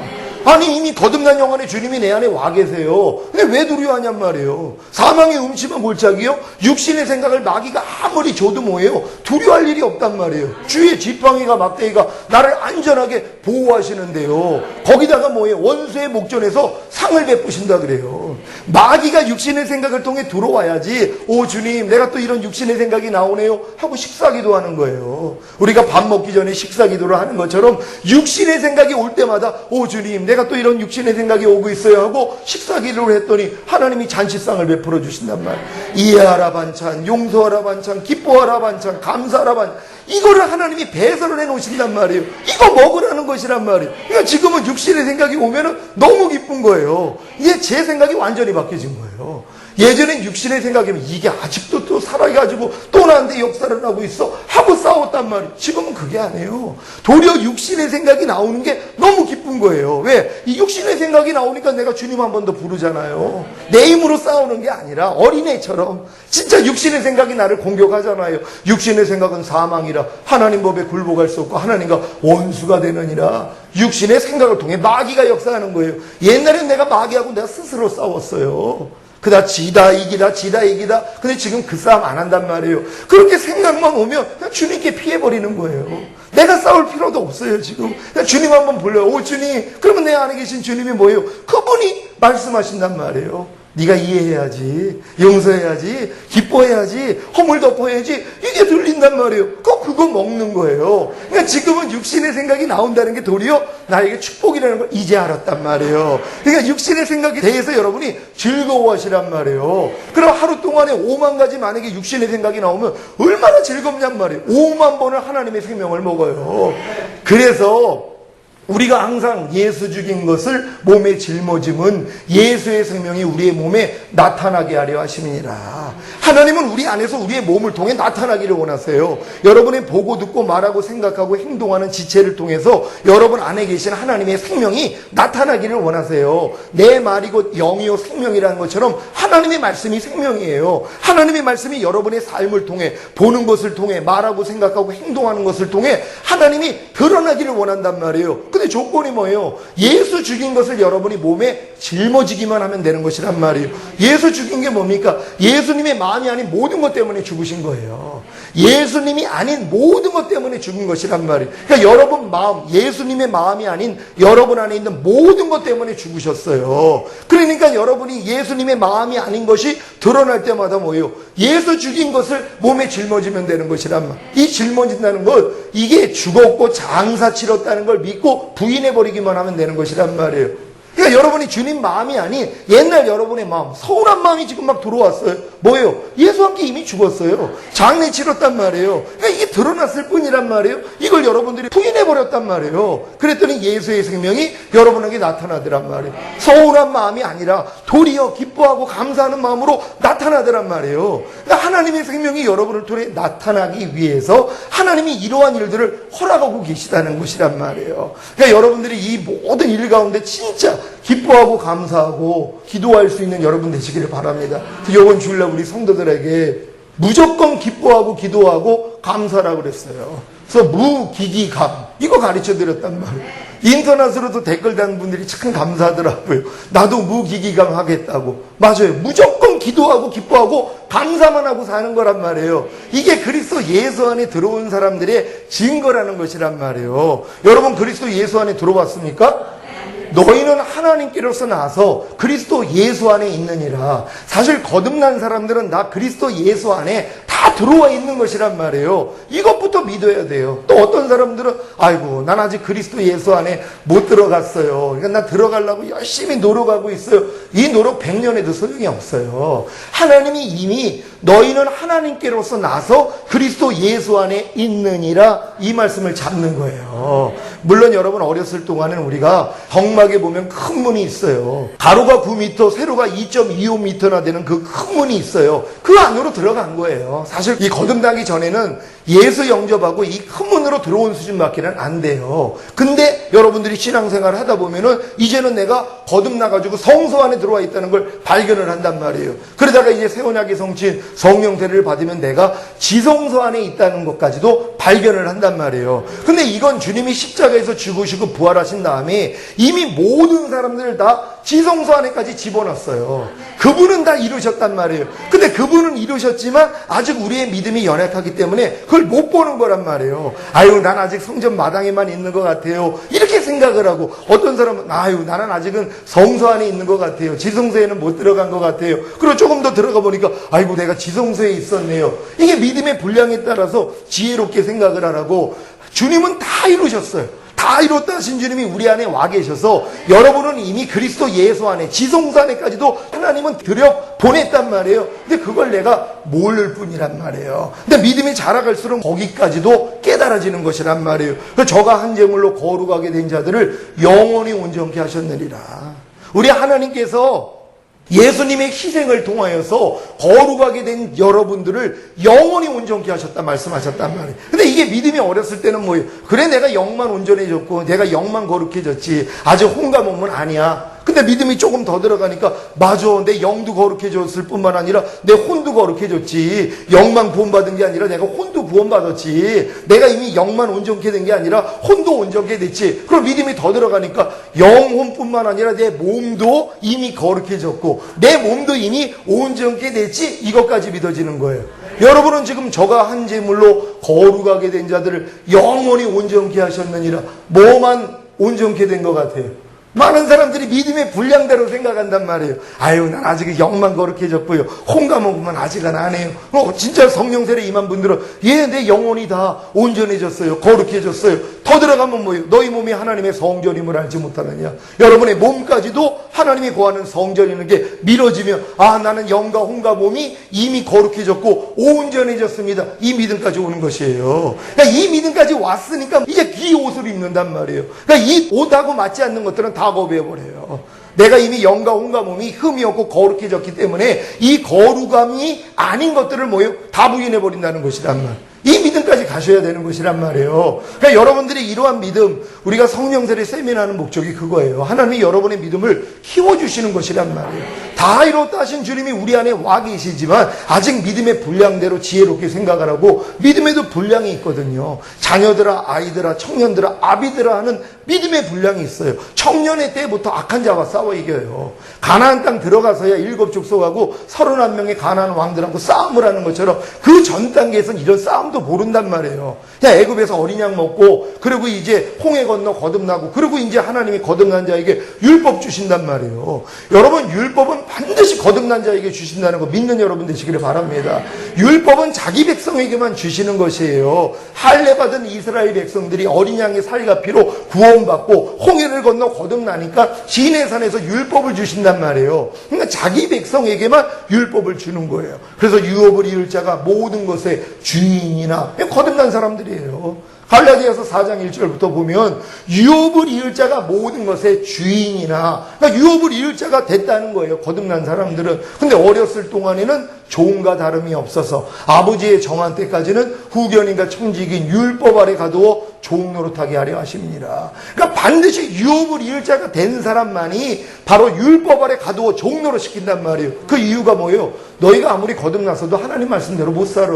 아니 이미 거듭난 영혼의 주님이 내 안에 와 계세요. 근데 왜 두려워하냔 말이에요. 사망의 음침한 골짜기요? 육신의 생각을 마귀가 아무리 줘도 뭐예요? 두려워할 일이 없단 말이에요. 주의 지팡이가 막대기가 나를 안전하게 보호하시는데요. 거기다가 뭐예요? 원수의 목전에서 상을 베푸신다 그래요. 마귀가 육신의 생각을 통해 들어와야지, 오 주님 내가 또 이런 육신의 생각이 나오네요 하고 식사기도 하는 거예요. 우리가 밥 먹기 전에 식사기도를 하는 것처럼 육신의 생각이 올 때마다 오 주님 내가 또 이런 육신의 생각이 오고 있어요 하고 식사기도를 했더니 하나님이 잔치상을 베풀어 주신단 말이에요. 이해하라 반찬, 용서하라 반찬, 기뻐하라 반찬, 감사하라 반찬, 이거를 하나님이 배설을 해놓으신단 말이에요. 이거 먹으라는 것이란 말이에요. 그러니까 지금은 육신의 생각이 오면은 너무 기쁜 거예요. 이게 제 생각이 완전히 바뀌어진 거예요. 예전엔 육신의 생각이면 이게 아직도 또 살아가지고 또 나한테 역사를 하고 있어 하고 싸웠단 말이에요. 지금은 그게 아니에요. 도리어 육신의 생각이 나오는 게 너무 기쁜 거예요. 왜? 이 육신의 생각이 나오니까 내가 주님 한 번 더 부르잖아요. 내 힘으로 싸우는 게 아니라 어린애처럼 진짜 육신의 생각이 나를 공격하잖아요. 육신의 생각은 사망이라 하나님 법에 굴복할 수 없고 하나님과 원수가 되느니라. 육신의 생각을 통해 마귀가 역사하는 거예요. 옛날엔 내가 마귀하고 내가 스스로 싸웠어요. 그다 지다 이기다 지다 이기다. 근데 지금 그 싸움 안 한단 말이에요. 그렇게 생각만 오면 그냥 주님께 피해버리는 거예요. 내가 싸울 필요도 없어요 지금. 그냥 주님 한번 불러요. 오 주님. 그러면 내 안에 계신 주님이 뭐예요? 그분이 말씀하신단 말이에요. 네가 이해해야지, 용서해야지, 기뻐해야지, 허물 덮어야지, 이게 들린단 말이에요. 그거 먹는 거예요. 그러니까 지금은 육신의 생각이 나온다는 게 도리어 나에게 축복이라는 걸 이제 알았단 말이에요. 그러니까 육신의 생각에 대해서 여러분이 즐거워하시란 말이에요. 그럼 하루 동안에 5만 가지 만약에 육신의 생각이 나오면 얼마나 즐겁냔 말이에요. 5만 번을 하나님의 생명을 먹어요. 그래서 우리가 항상 예수 죽인 것을 몸에 짊어짐은 예수의 생명이 우리의 몸에 나타나게 하려 하심이니라. 하나님은 우리 안에서 우리의 몸을 통해 나타나기를 원하세요. 여러분의 보고 듣고 말하고 생각하고 행동하는 지체를 통해서 여러분 안에 계신 하나님의 생명이 나타나기를 원하세요. 내 말이 곧 영이요 생명이라는 것처럼 하나님의 말씀이 생명이에요. 하나님의 말씀이 여러분의 삶을 통해, 보는 것을 통해, 말하고 생각하고 행동하는 것을 통해 하나님이 드러나기를 원한단 말이에요. 근데 조건이 뭐예요? 예수 죽인 것을 여러분이 몸에 짊어지기만 하면 되는 것이란 말이에요. 예수 죽인 게 뭡니까? 예수님의 마음이 아닌 모든 것 때문에 죽으신 거예요. 예수님이 아닌 모든 것 때문에 죽은 것이란 말이에요. 그러니까 여러분 마음, 예수님의 마음이 아닌 여러분 안에 있는 모든 것 때문에 죽으셨어요. 그러니까 여러분이 예수님의 마음이 아닌 것이 드러날 때마다 뭐예요? 예수 죽인 것을 몸에 짊어지면 되는 것이란 말이에요. 이 짊어진다는 것, 이게 죽었고 장사 치렀다는 걸 믿고 부인해버리기만 하면 되는 것이란 말이에요. 그러니까 여러분이 주님 마음이 아닌 옛날 여러분의 마음, 서운한 마음이 지금 막 들어왔어요. 뭐예요? 예수 함께 이미 죽었어요. 장례 치렀단 말이에요. 그러니까 이게 드러났을 뿐이란 말이에요. 이걸 여러분들이 부인해버렸단 말이에요. 그랬더니 예수의 생명이 여러분에게 나타나더란 말이에요. 서운한 마음이 아니라 도리어 기뻐하고 감사하는 마음으로 나타나더란 말이에요. 그러니까 하나님의 생명이 여러분을 통해 나타나기 위해서 하나님이 이러한 일들을 허락하고 계시다는 것이란 말이에요. 그러니까 여러분들이 이 모든 일 가운데 진짜 기뻐하고 감사하고 기도할 수 있는 여러분 되시기를 바랍니다. 이번 주일날 우리 성도들에게 무조건 기뻐하고 기도하고 감사라고 그랬어요. 그래서 무기기감 이거 가르쳐 드렸단 말이에요. 인터넷으로도 댓글 다는 분들이 참 감사하더라고요. 나도 무기기감 하겠다고. 맞아요. 무조건 기도하고 기뻐하고 감사만 하고 사는 거란 말이에요. 이게 그리스도 예수 안에 들어온 사람들의 증거라는 것이란 말이에요. 여러분 그리스도 예수 안에 들어왔습니까? 너희는 하나님께로서 나서 그리스도 예수 안에 있느니라. 사실 거듭난 사람들은 나 그리스도 예수 안에 다 들어와 있는 것이란 말이에요. 이것부터 믿어야 돼요. 또 어떤 사람들은 아이고 난 아직 그리스도 예수 안에 못 들어갔어요. 그러니까 나 들어가려고 열심히 노력하고 있어요. 이 노력 100년에도 소용이 없어요. 하나님이 이미 너희는 하나님께로서 나서 그리스도 예수 안에 있느니라 이 말씀을 잡는 거예요. 물론 여러분 어렸을 동안은 우리가 덕막에 보면 큰 문이 있어요. 가로가 9m, 세로가 2.25m나 되는 그 큰 문이 있어요. 그 안으로 들어간 거예요. 사실 이 거듭나기 전에는 예수 영접하고 이 큰 문으로 들어온 수준밖에는 안 돼요. 근데 여러분들이 신앙생활을 하다 보면은 이제는 내가 거듭나가지고 성소 안에 들어와 있다는 걸 발견을 한단 말이에요. 그러다가 이제 새 언약의 성취인 성령 세례를 받으면 내가 지성소 안에 있다는 것까지도 발견을 한단 말이에요. 근데 이건 주님이 십자가에서 죽으시고 부활하신 다음에 이미 모든 사람들을 다 지성소 안에까지 집어넣었어요. 그분은 다 이루셨단 말이에요. 근데 그분은 이루셨지만 아직 우리의 믿음이 연약하기 때문에 그걸 못 보는 거란 말이에요. 아유 난 아직 성전 마당에만 있는 것 같아요. 이렇게 생각을 하고 어떤 사람은 아유 나는 아직은 성소 안에 있는 것 같아요. 지성소에는 못 들어간 것 같아요. 그리고 조금 더 들어가 보니까 아이고 내가 지성소에 있었네요. 이게 믿음의 분량에 따라서 지혜롭게 생각을 하라고. 주님은 다 이루셨어요. 다 이뤘다 하신 주님이 우리 안에 와 계셔서 여러분은 이미 그리스도 예수 안에 지성소 안에까지도 하나님은 들여 보냈단 말이에요. 근데 그걸 내가 모를 뿐이란 말이에요. 근데 믿음이 자라갈수록 거기까지도 깨달아지는 것이란 말이에요. 그래서 저가 한 제물로 거룩하게 된 자들을 영원히 온전케 하셨느니라. 우리 하나님께서 예수님의 희생을 통하여서 거룩하게 된 여러분들을 영원히 온전케 하셨다 말씀하셨단 말이에요. 근데 이게 믿음이 어렸을 때는 뭐예요? 그래 내가 영만 온전해졌고 내가 영만 거룩해졌지 아직 혼과 몸은 아니야. 근데 믿음이 조금 더 들어가니까 맞아 내 영도 거룩해졌을 뿐만 아니라 내 혼도 거룩해졌지. 영만 구원받은 게 아니라 내가 혼도 구원받았지. 내가 이미 영만 온전케 된 게 아니라 혼도 온전케 됐지. 그럼 믿음이 더 들어가니까 영혼뿐만 아니라 내 몸도 이미 거룩해졌고 내 몸도 이미 온전케 됐지. 이것까지 믿어지는 거예요. 여러분은 지금 저가 한 제물로 거룩하게 된 자들을 영원히 온전케 하셨느니라. 뭐만 온전케 된 것 같아요? 많은 사람들이 믿음의 분량대로 생각한단 말이에요. 아유, 난 아직 영만 거룩해졌고요. 혼가 먹으면 아직은 안 해요. 진짜 성령 세례 임한 분들은 내 영혼이 다 온전해졌어요. 거룩해졌어요. 더 들어가면 뭐예요? 너희 몸이 하나님의 성전임을 알지 못하느냐. 여러분의 몸까지도 하나님이 구하는 성전이라는 게 미뤄지면 나는 영과 혼과 몸이 이미 거룩해졌고 온전해졌습니다. 이 믿음까지 오는 것이에요. 그러니까 이 믿음까지 왔으니까 이제 이 옷을 입는단 말이에요. 그러니까 이 옷하고 맞지 않는 것들은 다 거부해버려요. 내가 이미 영과 혼과 몸이 흠이 없고 거룩해졌기 때문에 이 거룩함이 아닌 것들을 다 부인해버린다는 것이란 말이에요. 이 믿음까지 가셔야 되는 것이란 말이에요. 그러니까 여러분들이 이러한 믿음, 우리가 성령세례 세미나하는 목적이 그거예요. 하나님이 여러분의 믿음을 키워주시는 것이란 말이에요. 다 이뤘다 하신 주님이 우리 안에 와 계시지만 아직 믿음의 분량대로 지혜롭게 생각을 하고 믿음에도 분량이 있거든요. 자녀들아, 아이들아, 청년들아, 아비들아 하는 믿음의 분량이 있어요. 청년의 때부터 악한 자와 싸워 이겨요. 가나안 땅 들어가서야 7족속하고 31명의 가나안 왕들하고 싸움을 하는 것처럼 그 전 단계에서는 이런 싸움도 모른단 말이에요. 그냥 애굽에서 어린 양 먹고 그리고 이제 홍해 건너 거듭나고 그리고 이제 하나님이 거듭난 자에게 율법 주신단 말이에요. 여러분, 율법은 반드시 거듭난 자에게 주신다는 거 믿는 여러분 되시기를 바랍니다. 율법은 자기 백성에게만 주시는 것이에요. 할례 받은 이스라엘 백성들이 어린 양의 살과 피로 구원받고 홍해를 건너 거듭나니까 시내 산에서 율법을 주신단 말이에요. 그러니까 자기 백성에게만 율법을 주는 거예요. 그래서 유업을 이을 자가 모든 것의 주인이나 거듭난 사람들이에요. 갈라디아서 4장 1절부터 보면 유업을 이을 자가 모든 것의 주인이나, 그러니까 유업을 이을 자가 됐다는 거예요. 거듭난 사람들은. 근데 어렸을 동안에는 종과 다름이 없어서 아버지의 정한 때까지는 후견인과 청직인 율법 아래 가두어 종 노릇하게 하려 하십니다. 그러니까 반드시 유업을 이을 자가 된 사람만이 바로 율법 아래 가두어 종 노릇 시킨단 말이에요. 그 이유가 뭐예요? 너희가 아무리 거듭났어도 하나님 말씀대로 못 살아.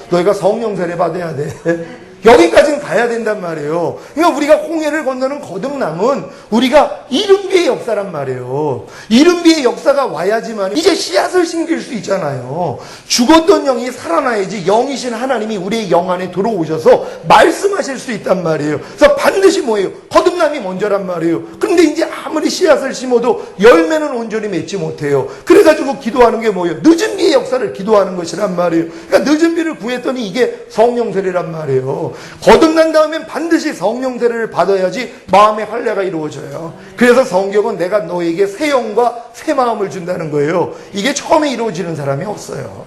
너희가 성령 세례 받아야 돼. 여기까지는 가야 된단 말이에요. 그러니까 우리가 홍해를 건너는 거듭남은 우리가 이른비의 역사란 말이에요. 이른비의 역사가 와야지만 이제 씨앗을 심길 수 있잖아요. 죽었던 영이 살아나야지 영이신 하나님이 우리의 영 안에 들어오셔서 말씀하실 수 있단 말이에요. 그래서 반드시 뭐예요? 거듭남이 먼저란 말이에요. 그런데 이제 아무리 씨앗을 심어도 열매는 온전히 맺지 못해요. 그래가지고 기도하는 게 뭐예요? 늦은 비의 역사를 기도하는 것이란 말이에요. 그러니까 늦은 비를 구했더니 이게 성령 세례란 말이에요. 거듭난 다음엔 반드시 성령 세례를 받아야지 마음의 할례가 이루어져요. 그래서 성경은 내가 너에게 새 영과 새 마음을 준다는 거예요. 이게 처음에 이루어지는 사람이 없어요.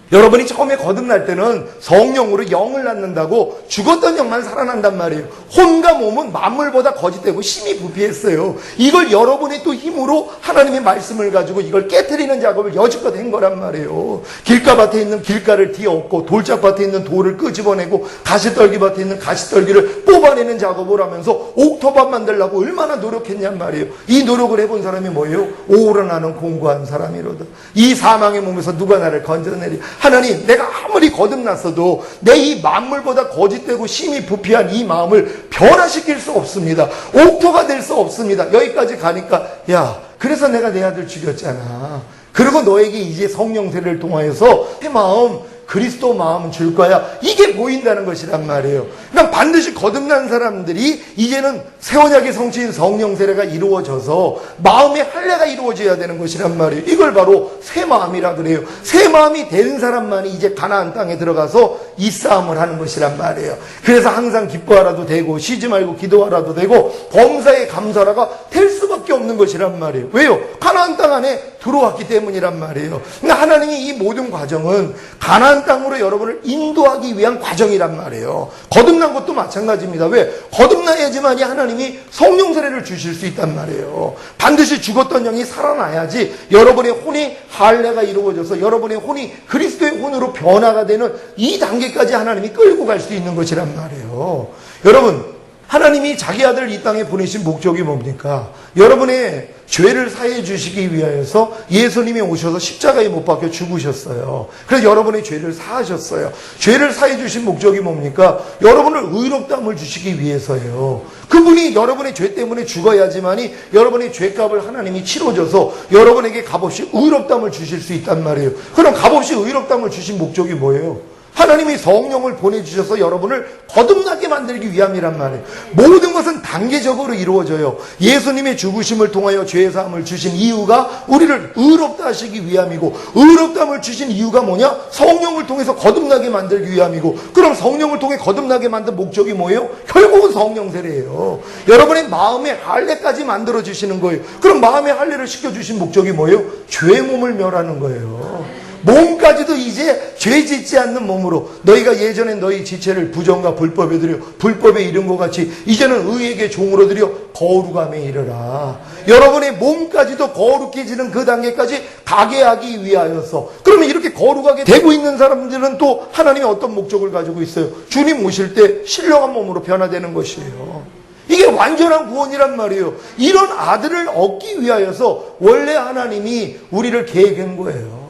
여러분이 처음에 거듭날 때는 성령으로 영을 낳는다고 죽었던 영만 살아난단 말이에요. 혼과 몸은 만물보다 거짓되고 심히 부패했어요. 이걸 여러분의 또 힘으로 하나님의 말씀을 가지고 이걸 깨트리는 작업을 여지껏 한 거란 말이에요. 길가밭에 있는 길가를 뒤엎고 돌짝밭에 있는 돌을 끄집어내고 가시떨기밭에 있는 가시떨기를 뽑아내는 작업을 하면서 옥토밭 만들려고 얼마나 노력했냔 말이에요. 이 노력을 해본 사람이 뭐예요? 오르나는 공고한 사람이로다. 이 사망의 몸에서 누가 나를 건져내리. 하나님, 내가 아무리 거듭났어도 내 이 만물보다 거짓되고 심히 부패한 이 마음을 변화시킬 수 없습니다. 옥토가 될 수 없습니다. 여기까지 가니까 야, 그래서 내가 내 아들 죽였잖아. 그리고 너에게 이제 성령 세례를 통하여서 내 마음, 그리스도 마음은 줄 거야. 이게 보인다는 것이란 말이에요. 그러니까 반드시 거듭난 사람들이 이제는 새 언약의 성취인 성령 세례가 이루어져서 마음의 할례가 이루어져야 되는 것이란 말이에요. 이걸 바로 새 마음이라 그래요. 새 마음이 된 사람만이 이제 가나안 땅에 들어가서 이 싸움을 하는 것이란 말이에요. 그래서 항상 기뻐하라도 되고 쉬지 말고 기도하라도 되고 범사에 감사라가 될 수밖에 없는 것이란 말이에요. 왜요? 가나안 땅 안에 들어왔기 때문이란 말이에요. 그러니까 하나님이 이 모든 과정은 가나안 땅으로 여러분을 인도하기 위한 과정이란 말이에요. 거듭난 것도 마찬가지입니다. 왜? 거듭나야지만이 하나님이 성령 세례를 주실 수 있단 말이에요. 반드시 죽었던 영이 살아나야지 여러분의 혼이 할례가 이루어져서 여러분의 혼이 그리스도의 혼으로 변화가 되는 이 단계까지 하나님이 끌고 갈 수 있는 것이란 말이에요. 여러분, 하나님이 자기 아들을 이 땅에 보내신 목적이 뭡니까? 여러분의 죄를 사해 주시기 위하여서 예수님이 오셔서 십자가에 못 박혀 죽으셨어요. 그래서 여러분의 죄를 사하셨어요. 죄를 사해 주신 목적이 뭡니까? 여러분을 의롭다함을 주시기 위해서예요. 그분이 여러분의 죄 때문에 죽어야지만이 여러분의 죄값을 하나님이 치러줘서 여러분에게 값없이 의롭다함을 주실 수 있단 말이에요. 그럼 값없이 의롭다함을 주신 목적이 뭐예요? 하나님이 성령을 보내주셔서 여러분을 거듭나게 만들기 위함이란 말이에요. 모든 것은 단계적으로 이루어져요. 예수님의 죽으심을 통하여 죄사함을 주신 이유가 우리를 의롭다 하시기 위함이고, 의롭다함을 주신 이유가 뭐냐? 성령을 통해서 거듭나게 만들기 위함이고, 그럼 성령을 통해 거듭나게 만든 목적이 뭐예요? 결국은 성령 세례예요. 여러분의 마음의 할례까지 만들어 주시는 거예요. 그럼 마음의 할례를 시켜주신 목적이 뭐예요? 죄의 몸을 멸하는 거예요. 몸까지도 이제 죄 짓지 않는 몸으로, 너희가 예전에 너희 지체를 부정과 불법에 드려 불법에 이른 것 같이 이제는 의에게 종으로 드려 거룩함에 이르라. 여러분의 몸까지도 거룩해지는 그 단계까지 가게 하기 위하여서. 그러면 이렇게 거룩하게 되고 있는 사람들은 또 하나님의 어떤 목적을 가지고 있어요? 주님 오실 때 신령한 몸으로 변화되는 것이에요. 이게 완전한 구원이란 말이에요. 이런 아들을 얻기 위하여서 원래 하나님이 우리를 계획한 거예요.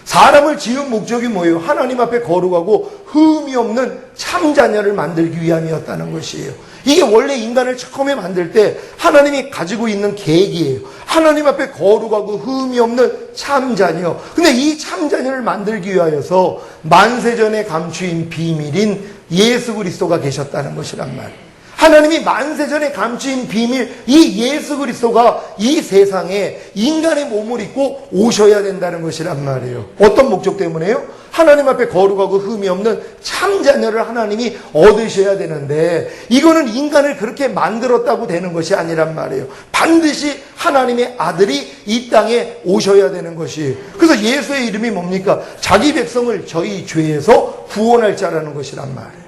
사람을 지은 목적이 뭐예요? 하나님 앞에 거룩하고 흠이 없는 참 자녀를 만들기 위함이었다는 것이에요. 이게 원래 인간을 처음에 만들 때 하나님이 가지고 있는 계획이에요. 하나님 앞에 거룩하고 흠이 없는 참 자녀. 근데 이 참 자녀를 만들기 위하여서 만세전에 감추인 비밀인 예수 그리스도가 계셨다는 것이란 말이에요. 하나님이 만세전에 감추인 비밀, 이 예수 그리스도가 이 세상에 인간의 몸을 입고 오셔야 된다는 것이란 말이에요. 어떤 목적 때문에요? 하나님 앞에 거룩하고 흠이 없는 참 자녀를 하나님이 얻으셔야 되는데, 이거는 인간을 그렇게 만들었다고 되는 것이 아니란 말이에요. 반드시 하나님의 아들이 이 땅에 오셔야 되는 것이에요. 그래서 예수의 이름이 뭡니까? 자기 백성을 저희 죄에서 구원할 자라는 것이란 말이에요.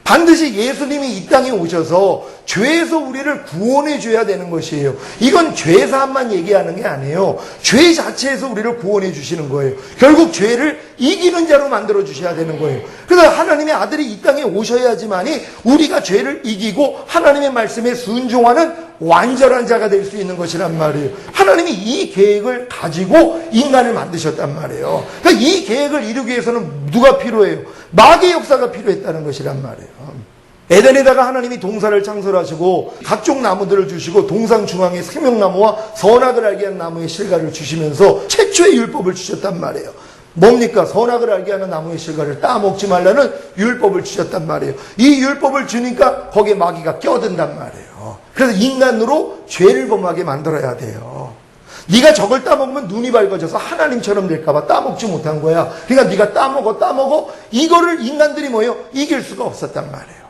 반드시 예수님이 이 땅에 오셔서 죄에서 우리를 구원해 줘야 되는 것이에요. 이건 죄사함만 얘기하는 게 아니에요. 죄 자체에서 우리를 구원해 주시는 거예요. 결국 죄를 이기는 자로 만들어 주셔야 되는 거예요. 그래서 하나님의 아들이 이 땅에 오셔야지만이 우리가 죄를 이기고 하나님의 말씀에 순종하는 완전한 자가 될 수 있는 것이란 말이에요. 하나님이 이 계획을 가지고 인간을 만드셨단 말이에요. 그러니까 이 계획을 이루기 위해서는 누가 필요해요? 마귀의 역사가 필요했다는 것이란 말이에요. 에덴에다가 하나님이 동산을 창설하시고 각종 나무들을 주시고 동산 중앙에 생명나무와 선악을 알게 하는 나무의 실과를 주시면서 최초의 율법을 주셨단 말이에요. 뭡니까? 선악을 알게 하는 나무의 실과를 따먹지 말라는 율법을 주셨단 말이에요. 이 율법을 주니까 거기에 마귀가 껴든단 말이에요. 그래서 인간으로 죄를 범하게 만들어야 돼요. 네가 저걸 따먹으면 눈이 밝아져서 하나님처럼 될까봐 따먹지 못한 거야. 그러니까 네가 따먹어. 이거를 인간들이 뭐예요? 이길 수가 없었단 말이에요.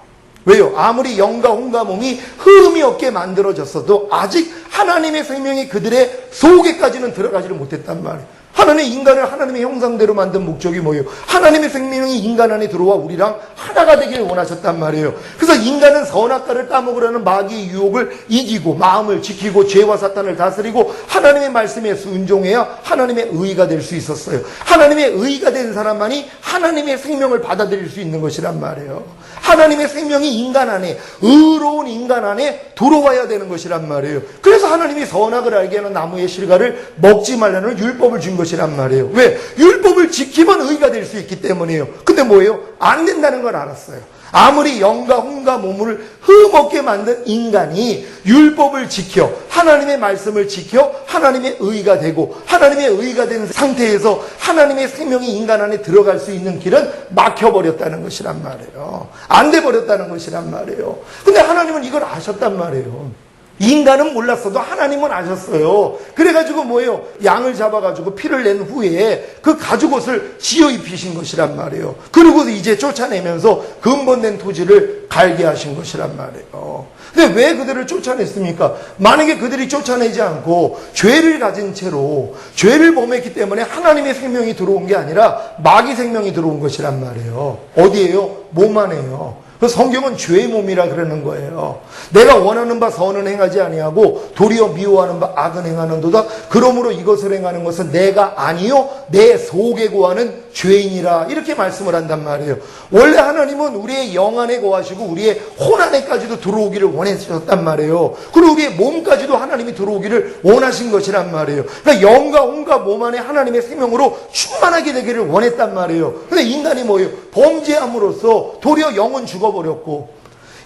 왜요? 아무리 영과 혼과 몸이 흠이 없게 만들어졌어도 아직 하나님의 생명이 그들의 속에까지는 들어가지를 못했단 말이에요. 하나님의 인간을 하나님의 형상대로 만든 목적이 뭐예요? 하나님의 생명이 인간 안에 들어와 우리랑 하나가 되기를 원하셨단 말이에요. 그래서 인간은 선악과를 따먹으려는 마귀의 유혹을 이기고 마음을 지키고 죄와 사탄을 다스리고 하나님의 말씀에 순종해야 하나님의 의가 될 수 있었어요. 하나님의 의가 된 사람만이 하나님의 생명을 받아들일 수 있는 것이란 말이에요. 하나님의 생명이 인간 안에, 의로운 인간 안에 들어와야 되는 것이란 말이에요. 그래서 하나님이 선악을 알게 하는 나무의 실과를 먹지 말라는 율법을 준 것이란 말이에요. 왜? 율법을 지키면 의가 될 수 있기 때문이에요. 근데 뭐예요? 안 된다는 걸 알았어요. 아무리 영과 혼과 몸을 흠없게 만든 인간이 율법을 지켜 하나님의 말씀을 지켜 하나님의 의가 되고 하나님의 의가 된 상태에서 하나님의 생명이 인간 안에 들어갈 수 있는 길은 막혀버렸다는 것이란 말이에요. 안 돼버렸다는 것이란 말이에요. 근데 하나님은 이걸 아셨단 말이에요. 인간은 몰랐어도 하나님은 아셨어요. 그래가지고 뭐예요? 양을 잡아가지고 피를 낸 후에 그 가죽옷을 지어 입히신 것이란 말이에요. 그리고 이제 쫓아내면서 근본된 토지를 갈게 하신 것이란 말이에요. 근데 왜 그들을 쫓아냈습니까? 만약에 그들이 쫓아내지 않고 죄를 가진 채로 죄를 범했기 때문에 하나님의 생명이 들어온 게 아니라 마귀 생명이 들어온 것이란 말이에요. 어디에요? 몸 안에요. 그 성경은 죄의 몸이라 그러는 거예요. 내가 원하는 바 선은 행하지 아니하고 도리어 미워하는 바 악은 행하는도다. 그러므로 이것을 행하는 것은 내가 아니요 내 속에 거하는 죄인이라, 이렇게 말씀을 한단 말이에요. 원래 하나님은 우리의 영 안에 거하시고 우리의 혼 안에까지도 들어오기를 원하셨단 말이에요. 그리고 우리의 몸까지도 하나님이 들어오기를 원하신 것이란 말이에요. 그러니까 영과 혼과 몸 안에 하나님의 생명으로 충만하게 되기를 원했단 말이에요. 근데 인간이 뭐예요? 범죄함으로써 도리어 영은 죽어버렸고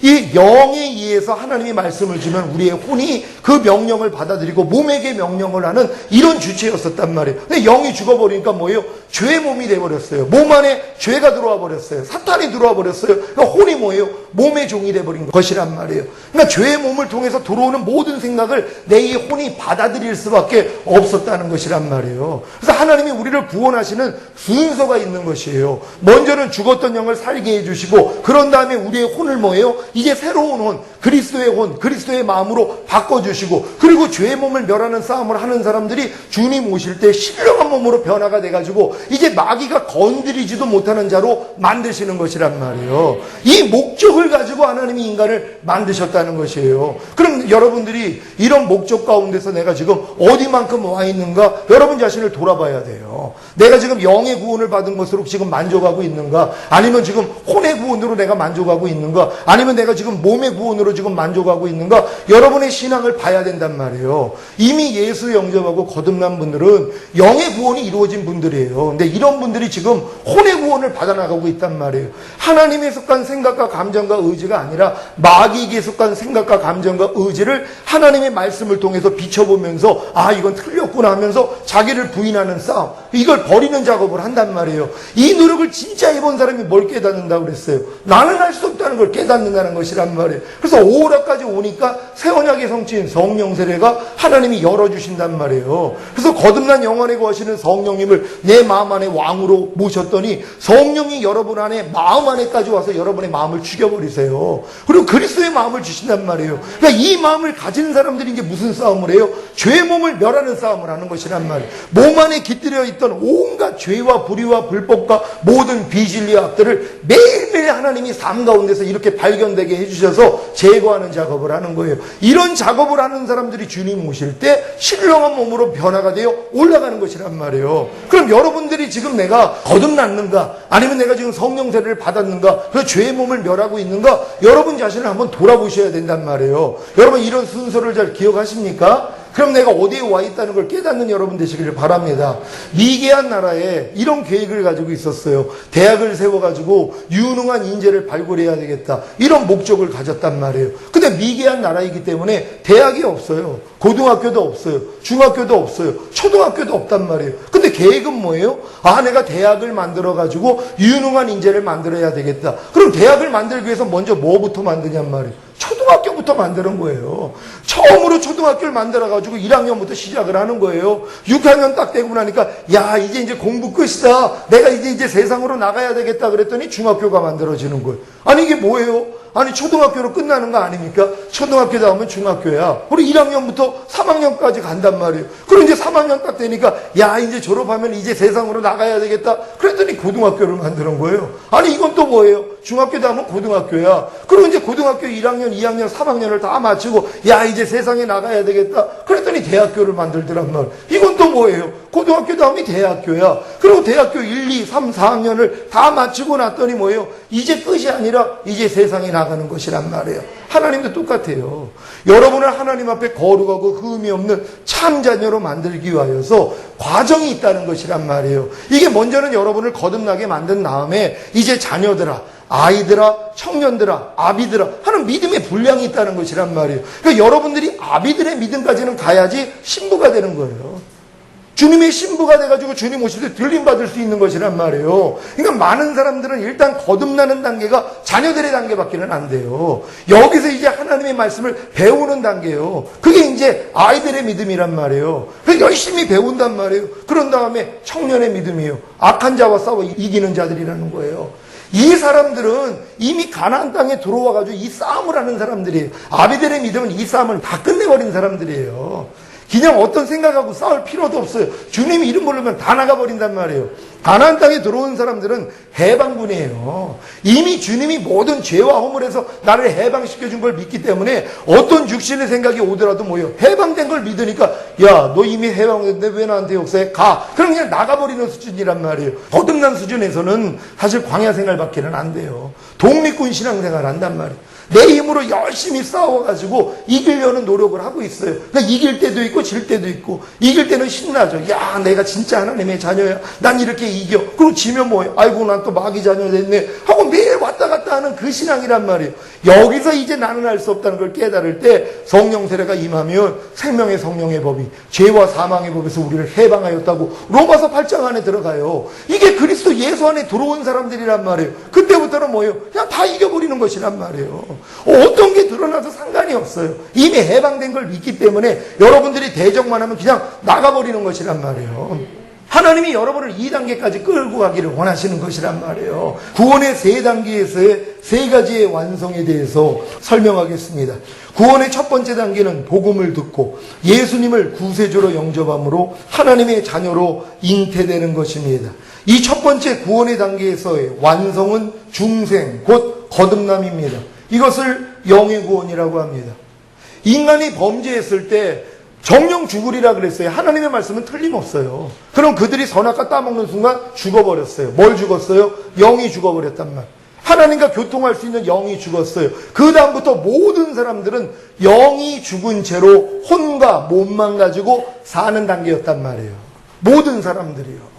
이 영에 의해서 하나님이 말씀을 주면 우리의 혼이 그 명령을 받아들이고 몸에게 명령을 하는 이런 주체였었단 말이에요. 근데 영이 죽어버리니까 뭐예요? 죄의 몸이 돼버렸어요. 몸 안에 죄가 들어와 버렸어요. 사탄이 들어와 버렸어요. 그러니까 혼이 뭐예요? 몸의 종이 돼버린 것이란 말이에요. 그러니까 죄의 몸을 통해서 들어오는 모든 생각을 내 이 혼이 받아들일 수밖에 없었다는 것이란 말이에요. 그래서 하나님이 우리를 구원하시는 순서가 있는 것이에요. 먼저는 죽었던 영을 살게 해주시고 그런 다음에 우리의 혼을 뭐예요? 이제 새로운 혼, 그리스도의 혼, 그리스도의 마음으로 바꿔주시고 그리고 죄의 몸을 멸하는 싸움을 하는 사람들이 주님 오실 때 신령한 몸으로 변화가 돼가지고 이제 마귀가 건드리지도 못하는 자로 만드시는 것이란 말이에요. 이 목적을 가지고 하나님이 인간을 만드셨다는 것이에요. 그럼 여러분들이 이런 목적 가운데서 내가 지금 어디만큼 와 있는가? 여러분 자신을 돌아봐야 돼요. 내가 지금 영의 구원을 받은 것으로 지금 만족하고 있는가? 아니면 지금 혼의 구원으로 내가 만족하고 있는가? 아니면 내가 지금 몸의 구원으로 지금 만족하고 있는가? 여러분의 신앙을 봐야 된단 말이에요. 이미 예수 영접하고 거듭난 분들은 영의 구원이 이루어진 분들이에요. 근데 이런 분들이 지금 혼의 구원을 받아나가고 있단 말이에요. 하나님에 속한 생각과 감정과 의지가 아니라 마귀에게 속한 생각과 감정과 의지를 하나님의 말씀을 통해서 비춰보면서 아 이건 틀렸구나 하면서 자기를 부인하는 싸움, 이걸 버리는 작업을 한단 말이에요. 이 노력을 진짜 해본 사람이 뭘 깨닫는다고 그랬어요? 나는 할 수 없다는 걸 깨닫는다는 것이란 말이에요. 그래서 오라까지 오니까 새 언약의 성취인 성령 세례가 하나님이 열어주신단 말이에요. 그래서 거듭난 영안에 거하시는 성령님을 내 마음 안에 왕으로 모셨더니 성령이 여러분 안에 마음 안에까지 와서 여러분의 마음을 죽여버리세요. 그리고 그리스도의 마음을 주신단 말이에요. 그러니까 이 마음을 가진 사람들이 이제 무슨 싸움을 해요? 죄의 몸을 멸하는 싸움을 하는 것이란 말이에요. 몸 안에 깃들여 있던 온갖 죄와 불의와 불법과 모든 비진리와 악들을 매일매일 하나님이 삶 가운데서 이렇게 발견되게 해주셔서 제거하는 작업을 하는 거예요. 이런 작업을 하는 사람들이 주님 오실 때 신령한 몸으로 변화가 되어 올라가는 것이란 말이에요. 그럼 여러분들이 지금 내가 거듭났는가? 아니면 내가 지금 성령 세례를 받았는가? 그래서 죄의 몸을 멸하고 있는가? 여러분 자신을 한번 돌아보셔야 된단 말이에요. 여러분 이런 순서를 잘 기억하십니까? 그럼 내가 어디에 와 있다는 걸 깨닫는 여러분 되시기를 바랍니다. 미개한 나라에 이런 계획을 가지고 있었어요. 대학을 세워가지고 유능한 인재를 발굴해야 되겠다. 이런 목적을 가졌단 말이에요. 근데 미개한 나라이기 때문에 대학이 없어요. 고등학교도 없어요. 중학교도 없어요. 초등학교도 없단 말이에요. 근데 계획은 뭐예요? 아, 내가 대학을 만들어가지고 유능한 인재를 만들어야 되겠다. 그럼 대학을 만들기 위해서 먼저 뭐부터 만드냔 말이에요. 초등학교부터 만드는 거예요. 처음으로 초등학교를 만들어가지고 1학년부터 시작을 하는 거예요. 6학년 딱 되고 나니까 야 이제 공부 끝이다. 내가 이제 세상으로 나가야 되겠다 그랬더니 중학교가 만들어지는 거예요. 아니 이게 뭐예요? 아니 초등학교로 끝나는 거 아닙니까? 초등학교 다음은 중학교야. 우리 1학년부터 3학년까지 간단 말이에요. 그럼 이제 3학년 딱 되니까 야 이제 졸업하면 이제 세상으로 나가야 되겠다. 그랬더니 고등학교를 만드는 거예요. 아니 이건 또 뭐예요? 중학교 다음은 고등학교야. 그럼 이제 고등학교 1학년, 2학년, 3학년을 다 마치고 야 이제 세상에 나가야 되겠다. 그랬더니 대학교를 만들더란 말. 이건 또 뭐예요? 고등학교 다음이 대학교야. 그리고 대학교 1, 2, 3, 4학년을 다 마치고 났더니 뭐예요? 이제 끝이 아니라 이제 세상에 나가는 것이란 말이에요. 하나님도 똑같아요. 여러분을 하나님 앞에 거룩하고 흠이 없는 참 자녀로 만들기 위하여서 과정이 있다는 것이란 말이에요. 이게 먼저는 여러분을 거듭나게 만든 다음에 이제 자녀들아, 아이들아, 청년들아, 아비들아 하는 믿음의 분량이 있다는 것이란 말이에요. 그러니까 여러분들이 아비들의 믿음까지는 가야지 신부가 되는 거예요. 주님의 신부가 돼가지고 주님 오실 때 들림받을 수 있는 것이란 말이에요. 그러니까 많은 사람들은 일단 거듭나는 단계가 자녀들의 단계밖에는 안 돼요. 여기서 이제 하나님의 말씀을 배우는 단계예요. 그게 이제 아이들의 믿음이란 말이에요. 그래서 열심히 배운단 말이에요. 그런 다음에 청년의 믿음이에요. 악한 자와 싸워 이기는 자들이라는 거예요. 이 사람들은 이미 가나안 땅에 들어와가지고 이 싸움을 하는 사람들이에요. 아비들의 믿음은 이 싸움을 다 끝내버린 사람들이에요. 그냥 어떤 생각하고 싸울 필요도 없어요. 주님이 이름 부르면 다 나가버린단 말이에요. 가나안 땅에 들어온 사람들은 해방군이에요. 이미 주님이 모든 죄와 허물에서 나를 해방시켜준 걸 믿기 때문에 어떤 육신의 생각이 오더라도 뭐예요? 해방된 걸 믿으니까 야, 너 이미 해방됐는데 왜 나한테 역사해? 가. 그럼 그냥 나가버리는 수준이란 말이에요. 거듭난 수준에서는 사실 광야 생활밖에는 안 돼요. 독립군 신앙생활 한단 말이에요. 내 힘으로 열심히 싸워가지고 이기려는 노력을 하고 있어요. 그러니까 이길 때도 있고 질 때도 있고, 이길 때는 신나죠. 야, 내가 진짜 하나님의 자녀야. 난 이렇게 이겨. 그리고 지면 뭐예요? 아이고, 난 또 마귀 자녀 됐네 하고 매일 왔다 갔다 하는 그 신앙이란 말이에요. 여기서 이제 나는 알 수 없다는 걸 깨달을 때 성령 세례가 임하면 생명의 성령의 법이 죄와 사망의 법에서 우리를 해방하였다고 로마서 8장 안에 들어가요. 이게 그리스도 예수 안에 들어온 사람들이란 말이에요. 그때부터는 뭐예요? 그냥 다 이겨버리는 것이란 말이에요. 어떤 게 드러나도 상관이 없어요. 이미 해방된 걸 믿기 때문에 여러분들이 대적만 하면 그냥 나가버리는 것이란 말이에요. 하나님이 여러분을 2단계까지 끌고 가기를 원하시는 것이란 말이에요. 구원의 3단계에서의 3가지의 완성에 대해서 설명하겠습니다. 구원의 첫 번째 단계는 복음을 듣고 예수님을 구세주로 영접함으로 하나님의 자녀로 잉태되는 것입니다. 이 첫 번째 구원의 단계에서의 완성은 중생, 곧 거듭남입니다. 이것을 영의 구원이라고 합니다. 인간이 범죄했을 때 정령 죽으리라 그랬어요. 하나님의 말씀은 틀림없어요. 그럼 그들이 선악과 따먹는 순간 죽어버렸어요. 뭘 죽었어요? 영이 죽어버렸단 말. 하나님과 교통할 수 있는 영이 죽었어요. 그 다음부터 모든 사람들은 영이 죽은 채로 혼과 몸만 가지고 사는 단계였단 말이에요. 모든 사람들이요.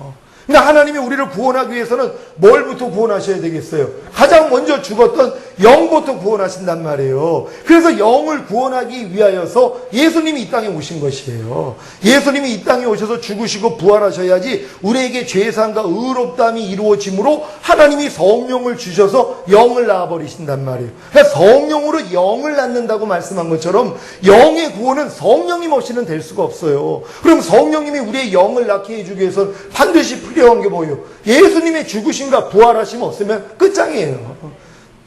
그러니까 하나님이 우리를 구원하기 위해서는 뭘부터 구원하셔야 되겠어요? 가장 먼저 죽었던 영부터 구원하신단 말이에요. 그래서 영을 구원하기 위하여서 예수님이 이 땅에 오신 것이에요. 예수님이 이 땅에 오셔서 죽으시고 부활하셔야지 우리에게 죄사함과 의롭다함이 이루어지므로 하나님이 성령을 주셔서 영을 낳아버리신단 말이에요. 그러니까 성령으로 영을 낳는다고 말씀한 것처럼 영의 구원은 성령님 없이는 될 수가 없어요. 그럼 성령님이 우리의 영을 낳게 해주기 위해서는 반드시 필요한 게 뭐예요? 예수님의 죽으심과 부활하심 없으면 끝장이에요.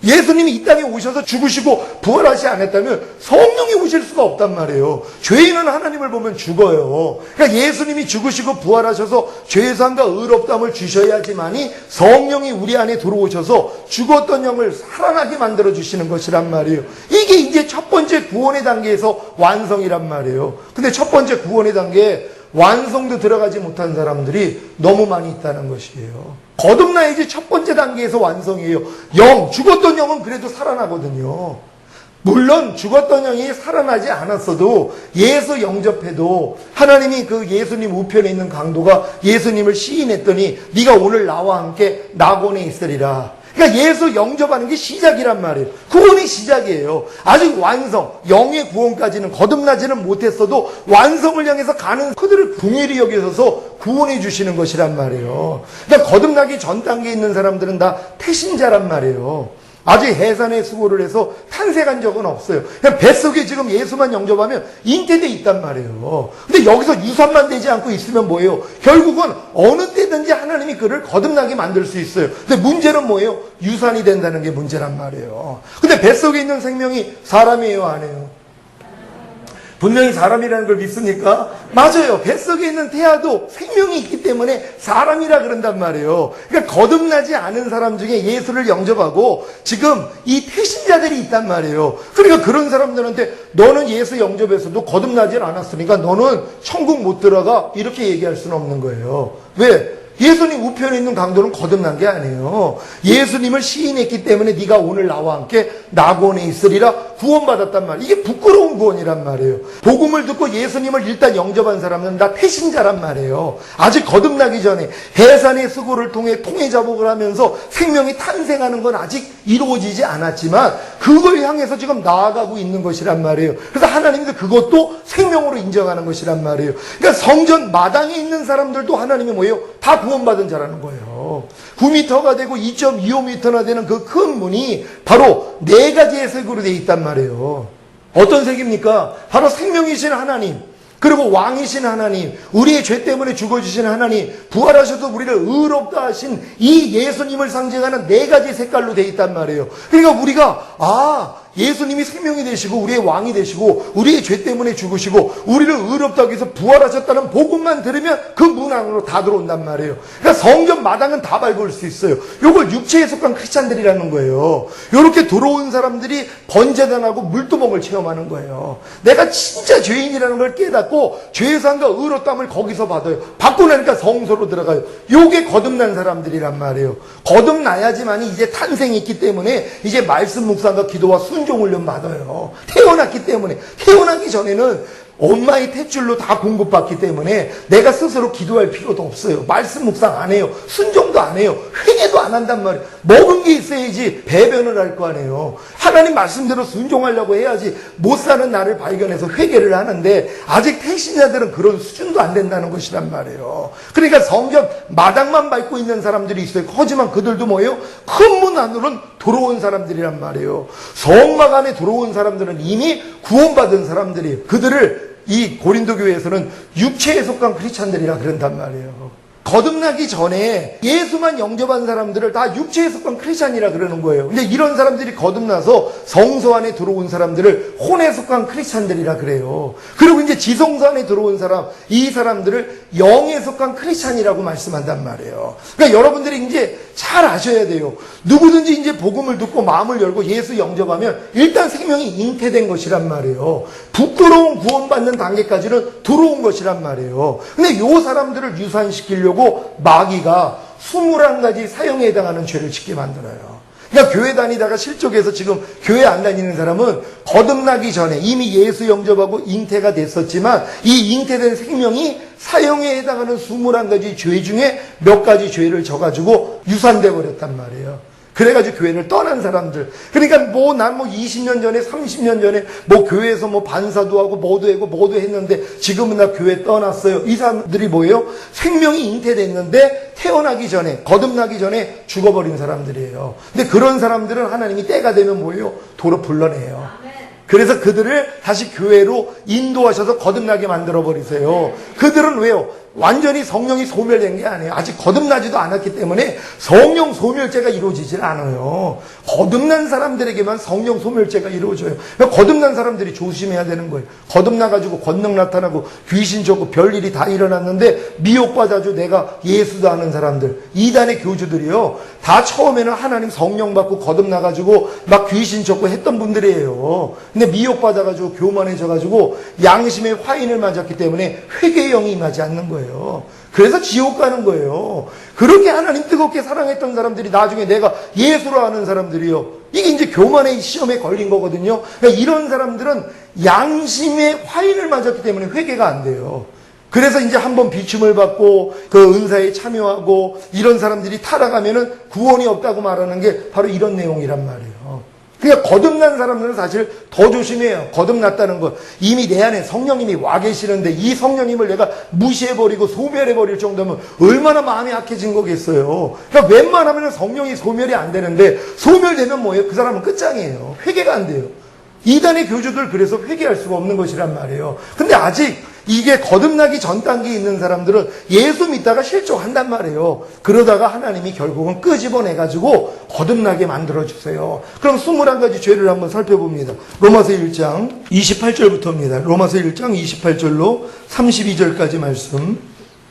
예수님이 이 땅에 오셔서 죽으시고 부활하지 않았다면 성령이 오실 수가 없단 말이에요. 죄인은 하나님을 보면 죽어요. 그러니까 예수님이 죽으시고 부활하셔서 죄사함과 의롭다함을 주셔야지만이 성령이 우리 안에 들어오셔서 죽었던 영을 살아나게 만들어주시는 것이란 말이에요. 이게 이제 첫 번째 구원의 단계에서 완성이란 말이에요. 근데 첫 번째 구원의 단계에 완성도 들어가지 못한 사람들이 너무 많이 있다는 것이에요. 거듭나야지 첫 번째 단계에서 완성이에요. 영, 죽었던 영은 그래도 살아나거든요. 물론 죽었던 영이 살아나지 않았어도 예수 영접해도 하나님이 그 예수님 우편에 있는 강도가 예수님을 시인했더니 네가 오늘 나와 함께 낙원에 있으리라. 그러니까 예수 영접하는 게 시작이란 말이에요. 구원이 시작이에요. 아직 완성, 영의 구원까지는 거듭나지는 못했어도 완성을 향해서 가는 그들을 긍휼히 여기셔서 구원해 주시는 것이란 말이에요. 그러니까 거듭나기 전 단계에 있는 사람들은 다 태신자란 말이에요. 아직 해산의 수고를 해서 탄생한 적은 없어요. 그냥 뱃속에 지금 예수만 영접하면 잉태돼 있단 말이에요. 근데 여기서 유산만 되지 않고 있으면 뭐예요? 결국은 어느 때든지 하나님이 그를 거듭나게 만들 수 있어요. 근데 문제는 뭐예요? 유산이 된다는 게 문제란 말이에요. 근데 뱃속에 있는 생명이 사람이에요, 아니에요? 분명히 사람이라는 걸 믿습니까? 맞아요. 뱃속에 있는 태아도 생명이 있기 때문에 사람이라 그런단 말이에요. 그러니까 거듭나지 않은 사람 중에 예수를 영접하고 지금 이 태신자들이 있단 말이에요. 그러니까 그런 사람들한테 너는 예수 영접해서도 거듭나지 않았으니까 너는 천국 못 들어가 이렇게 얘기할 수는 없는 거예요. 왜? 예수님 우편에 있는 강도는 거듭난 게 아니에요. 예수님을 시인했기 때문에 네가 오늘 나와 함께 낙원에 있으리라 구원받았단 말이에요. 이게 부끄러운 구원이란 말이에요. 복음을 듣고 예수님을 일단 영접한 사람은 다 태신자란 말이에요. 아직 거듭나기 전에 해산의 수고를 통해 통해자복을 하면서 생명이 탄생하는 건 아직 이루어지지 않았지만 그걸 향해서 지금 나아가고 있는 것이란 말이에요. 그래서 하나님도 그것도 생명으로 인정하는 것이란 말이에요. 그러니까 성전 마당에 있는 사람들도 하나님이 뭐예요? 다 구원받은 자라는 거예요. 9m가 되고 2.25m나 되는 그 큰 문이 바로 4가지의 색으로 되어 있단 말이에요. 어떤 색입니까? 바로 생명이신 하나님, 그리고 왕이신 하나님, 우리의 죄 때문에 죽어주신 하나님, 부활하셔서 우리를 의롭다 하신 이 예수님을 상징하는 4가지 색깔로 되어 있단 말이에요. 그러니까 우리가 예수님이 생명이 되시고 우리의 왕이 되시고 우리의 죄 때문에 죽으시고 우리를 의롭다 하기 위해서 부활하셨다는 복음만 들으면 그 문 안으로 다 들어온단 말이에요. 그러니까 성전 마당은 다 밟을 수 있어요. 이걸 육체에 속한 크리스찬들이라는 거예요. 이렇게 들어온 사람들이 번제단하고 물두멍을 체험하는 거예요. 내가 진짜 죄인이라는 걸 깨닫고 죄사함과 의롭다함을 거기서 받아요. 받고 나니까 성소로 들어가요. 이게 거듭난 사람들이란 말이에요. 거듭나야지만이 이제 탄생이 있기 때문에 이제 말씀 묵상과 기도와 순종 훈련 받아요. 태어났기 때문에. 태어나기 전에는 엄마의 탯줄로 다 공급받기 때문에 내가 스스로 기도할 필요도 없어요. 말씀 묵상 안 해요. 순종도 안 해요. 회개도 안 한단 말이에요. 먹은 게 있어야지 배변을 할 거 아니에요. 하나님 말씀대로 순종하려고 해야지 못 사는 나를 발견해서 회개를 하는데 아직 태신자들은 그런 수준도 안 된다는 것이란 말이에요. 그러니까 성전 마당만 밟고 있는 사람들이 있어요. 하지만 그들도 뭐예요? 큰 문 안으로는 들어온 사람들이란 말이에요. 성막 안에 들어온 사람들은 이미 구원받은 사람들이에요. 그들을 이 고린도 교회에서는 육체에 속한 크리스찬들이라 그런단 말이에요. 거듭나기 전에 예수만 영접한 사람들을 다 육체에 속한 크리스찬이라 그러는 거예요. 근데 이런 사람들이 거듭나서 성소 안에 들어온 사람들을 혼에 속한 크리스찬들이라 그래요. 그리고 이제 지성소 안에 들어온 사람, 이 사람들을 영에 속한 크리스찬이라고 말씀한단 말이에요. 그러니까 여러분들이 이제 잘 아셔야 돼요. 누구든지 이제 복음을 듣고 마음을 열고 예수 영접하면 일단 생명이 잉태된 것이란 말이에요. 부끄러운 구원받는 단계까지는 들어온 것이란 말이에요. 근데 요 사람들을 유산시키려고 마귀가 21가지 사형에 해당하는 죄를 짓게 만들어요. 그러니까 교회 다니다가 실족해서 지금 교회 안 다니는 사람은 거듭나기 전에 이미 예수 영접하고 잉태가 됐었지만 이 잉태된 생명이 사형에 해당하는 21가지 죄 중에 몇 가지 죄를 져가지고 유산돼 버렸단 말이에요. 그래가지고 교회를 떠난 사람들. 그러니까 난 20년 전에 30년 전에 교회에서 반사도 하고 뭐도 했는데 지금은 나 교회 떠났어요. 이 사람들이 뭐예요? 생명이 잉태됐는데 태어나기 전에 거듭나기 전에 죽어버린 사람들이에요. 근데 그런 사람들은 하나님이 때가 되면 뭐예요? 도로 불러내요. 그래서 그들을 다시 교회로 인도하셔서 거듭나게 만들어 버리세요. 그들은 왜요? 완전히 성령이 소멸된 게 아니에요. 아직 거듭나지도 않았기 때문에 성령 소멸제가 이루어지질 않아요. 거듭난 사람들에게만 성령 소멸제가 이루어져요. 그러니까 거듭난 사람들이 조심해야 되는 거예요. 거듭나가지고 권능 나타나고 귀신 쫓고 별일이 다 일어났는데 미혹받아줘 내가 예수도 아는 사람들, 이단의 교주들이요, 다 처음에는 하나님 성령 받고 거듭나가지고 막 귀신 쫓고 했던 분들이에요. 근데 미혹받아가지고 교만해져가지고 양심의 화인을 맞았기 때문에 회개의 영이 임하지 않는 거예요. 그래서 지옥 가는 거예요. 그렇게 하나님 뜨겁게 사랑했던 사람들이 나중에 내가 예수로 아는 사람들이요, 이게 이제 교만의 시험에 걸린 거거든요. 그러니까 이런 사람들은 양심의 화인을 맞았기 때문에 회개가 안 돼요. 그래서 이제 한번 비춤을 받고 그 은사에 참여하고 이런 사람들이 타락하면은 구원이 없다고 말하는 게 바로 이런 내용이란 말이에요. 그러니까 거듭난 사람들은 사실 더 조심해요. 거듭났다는 것. 이미 내 안에 성령님이 와 계시는데 이 성령님을 내가 무시해버리고 소멸해버릴 정도면 얼마나 마음이 약해진 거겠어요. 그러니까 웬만하면 성령이 소멸이 안 되는데 소멸되면 뭐예요? 그 사람은 끝장이에요. 회개가 안 돼요. 이단의 교주들 그래서 회개할 수가 없는 것이란 말이에요. 근데 아직 이게 거듭나기 전 단계에 있는 사람들은 예수 믿다가 실족한단 말이에요. 그러다가 하나님이 결국은 끄집어내가지고 거듭나게 만들어주세요. 그럼 21가지 죄를 한번 살펴봅니다. 로마서 1장 28절부터입니다. 로마서 1장 28절로 32절까지 말씀.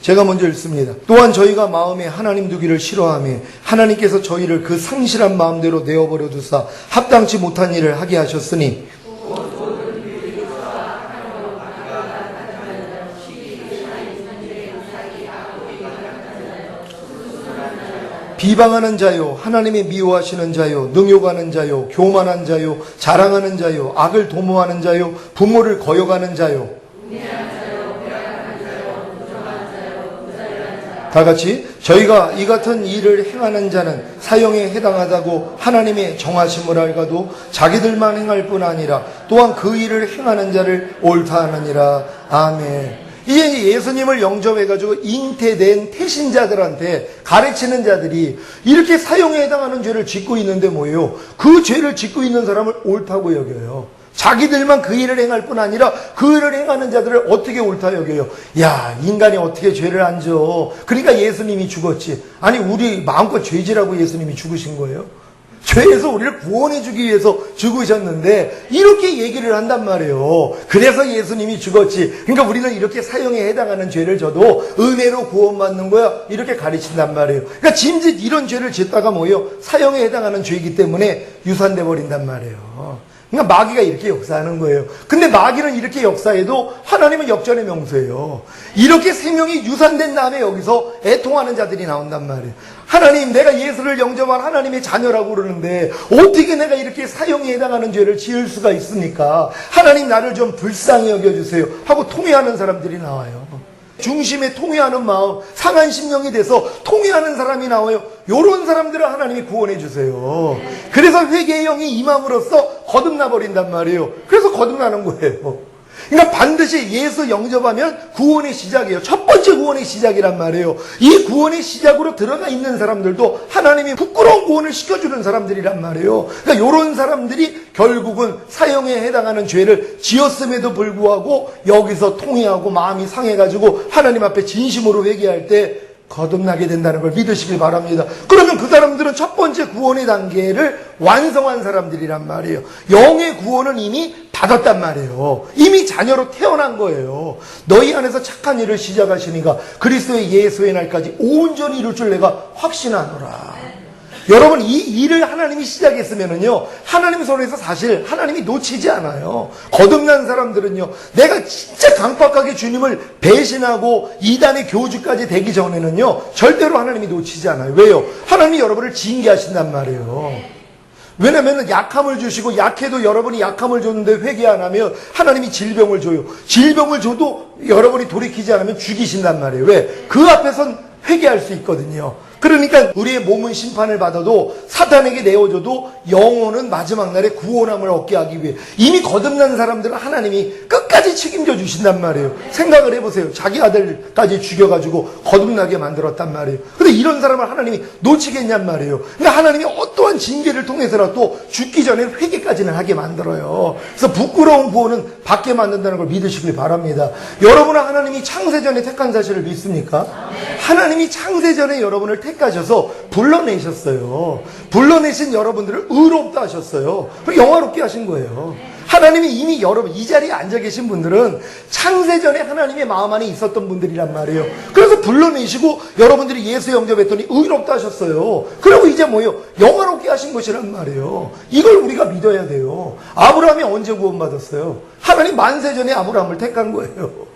제가 먼저 읽습니다. 또한 저희가 마음에 하나님 두기를 싫어하며 하나님께서 저희를 그 상실한 마음대로 내어버려 두사 합당치 못한 일을 하게 하셨으니 비방하는 자요, 하나님이 미워하시는 자요, 능욕하는 자요, 교만한 자요, 자랑하는 자요, 악을 도모하는 자요, 부모를 거역하는 자요, 다 같이 저희가 이 같은 일을 행하는 자는 사형에 해당하다고 하나님의 정하심을 알고도 자기들만 행할 뿐 아니라 또한 그 일을 행하는 자를 옳다 하느니라. 아멘. 이게 예수님을 영접해가지고 잉태된 태신자들한테 가르치는 자들이 이렇게 사형에 해당하는 죄를 짓고 있는데 뭐예요? 그 죄를 짓고 있는 사람을 옳다고 여겨요. 자기들만 그 일을 행할 뿐 아니라 그 일을 행하는 자들을 어떻게 옳다 여겨요? 야, 인간이 어떻게 죄를 안 져? 그러니까 예수님이 죽었지. 아니, 우리 마음껏 죄지라고 예수님이 죽으신 거예요? 죄에서 우리를 구원해주기 위해서 죽으셨는데 이렇게 얘기를 한단 말이에요. 그래서 예수님이 죽었지. 그러니까 우리는 이렇게 사형에 해당하는 죄를 져도 은혜로 구원받는 거야, 이렇게 가르친단 말이에요. 그러니까 짐짓 이런 죄를 짓다가 뭐예요? 사형에 해당하는 죄이기 때문에 유산돼 버린단 말이에요. 그러니까 마귀가 이렇게 역사하는 거예요. 근데 마귀는 이렇게 역사해도 하나님은 역전의 명수예요. 이렇게 생명이 유산된 다음에 여기서 애통하는 자들이 나온단 말이에요. 하나님, 내가 예수를 영접한 하나님의 자녀라고 그러는데 어떻게 내가 이렇게 사형에 해당하는 죄를 지을 수가 있습니까? 하나님, 나를 좀 불쌍히 여겨주세요 하고 통회하는 사람들이 나와요. 중심에 통회하는 마음, 상한 심령이 돼서 통회하는 사람이 나와요. 요런 사람들을 하나님이 구원해 주세요. 그래서 회개의 영이 임함으로써 거듭나 버린단 말이에요. 그래서 거듭나는 거예요. 그러니까 반드시 예수 영접하면 구원의 시작이에요. 첫 번째 구원의 시작이란 말이에요. 이 구원의 시작으로 들어가 있는 사람들도 하나님이 부끄러운 구원을 시켜주는 사람들이란 말이에요. 그러니까 이런 사람들이 결국은 사형에 해당하는 죄를 지었음에도 불구하고 여기서 통회하고 마음이 상해가지고 하나님 앞에 진심으로 회개할 때 거듭나게 된다는 걸 믿으시길 바랍니다. 그러면 그 사람들은 첫 번째 구원의 단계를 완성한 사람들이란 말이에요. 영의 구원은 이미 받았단 말이에요. 이미 자녀로 태어난 거예요. 너희 안에서 착한 일을 시작하시니까 그리스도의 예수의 날까지 온전히 이룰 줄 내가 확신하노라. 여러분, 이 일을 하나님이 시작했으면은요, 하나님 손에서 사실 하나님이 놓치지 않아요. 거듭난 사람들은요, 내가 진짜 강팍하게 주님을 배신하고 이단의 교주까지 되기 전에는요, 절대로 하나님이 놓치지 않아요. 왜요? 하나님이 여러분을 징계하신단 말이에요. 왜냐면 약함을 주시고 약해도 여러분이 약함을 줬는데 회개 안 하면 하나님이 질병을 줘요. 질병을 줘도 여러분이 돌이키지 않으면 죽이신단 말이에요. 왜? 그 앞에선 회개할 수 있거든요. 그러니까 우리의 몸은 심판을 받아도 사탄에게 내어줘도 영혼은 마지막 날에 구원함을 얻게 하기 위해 이미 거듭난 사람들은 하나님이 끝까지 책임져 주신단 말이에요. 생각을 해보세요. 자기 아들까지 죽여가지고 거듭나게 만들었단 말이에요. 근데 이런 사람을 하나님이 놓치겠냔 말이에요. 그러니까 하나님이 어떠한 징계를 통해서라도 죽기 전에 회개까지는 하게 만들어요. 그래서 부끄러운 구원은 받게 만든다는 걸 믿으시길 바랍니다. 여러분은 하나님이 창세전에 택한 사실을 믿습니까? 하나님이 창세전에 여러분을 택하셔서 불러내셨어요. 불러내신 여러분들을 의롭다 하셨어요. 영화롭게 하신 거예요. 하나님이 이미 여러분, 이 자리에 앉아 계신 분들은 창세전에 하나님의 마음 안에 있었던 분들이란 말이에요. 그래서 불러내시고 여러분들이 예수 영접했더니 의롭다 하셨어요. 그리고 이제 뭐예요? 영화롭게 하신 것이란 말이에요. 이걸 우리가 믿어야 돼요. 아브라함이 언제 구원받았어요? 하나님 만세전에 아브라함을 택한 거예요.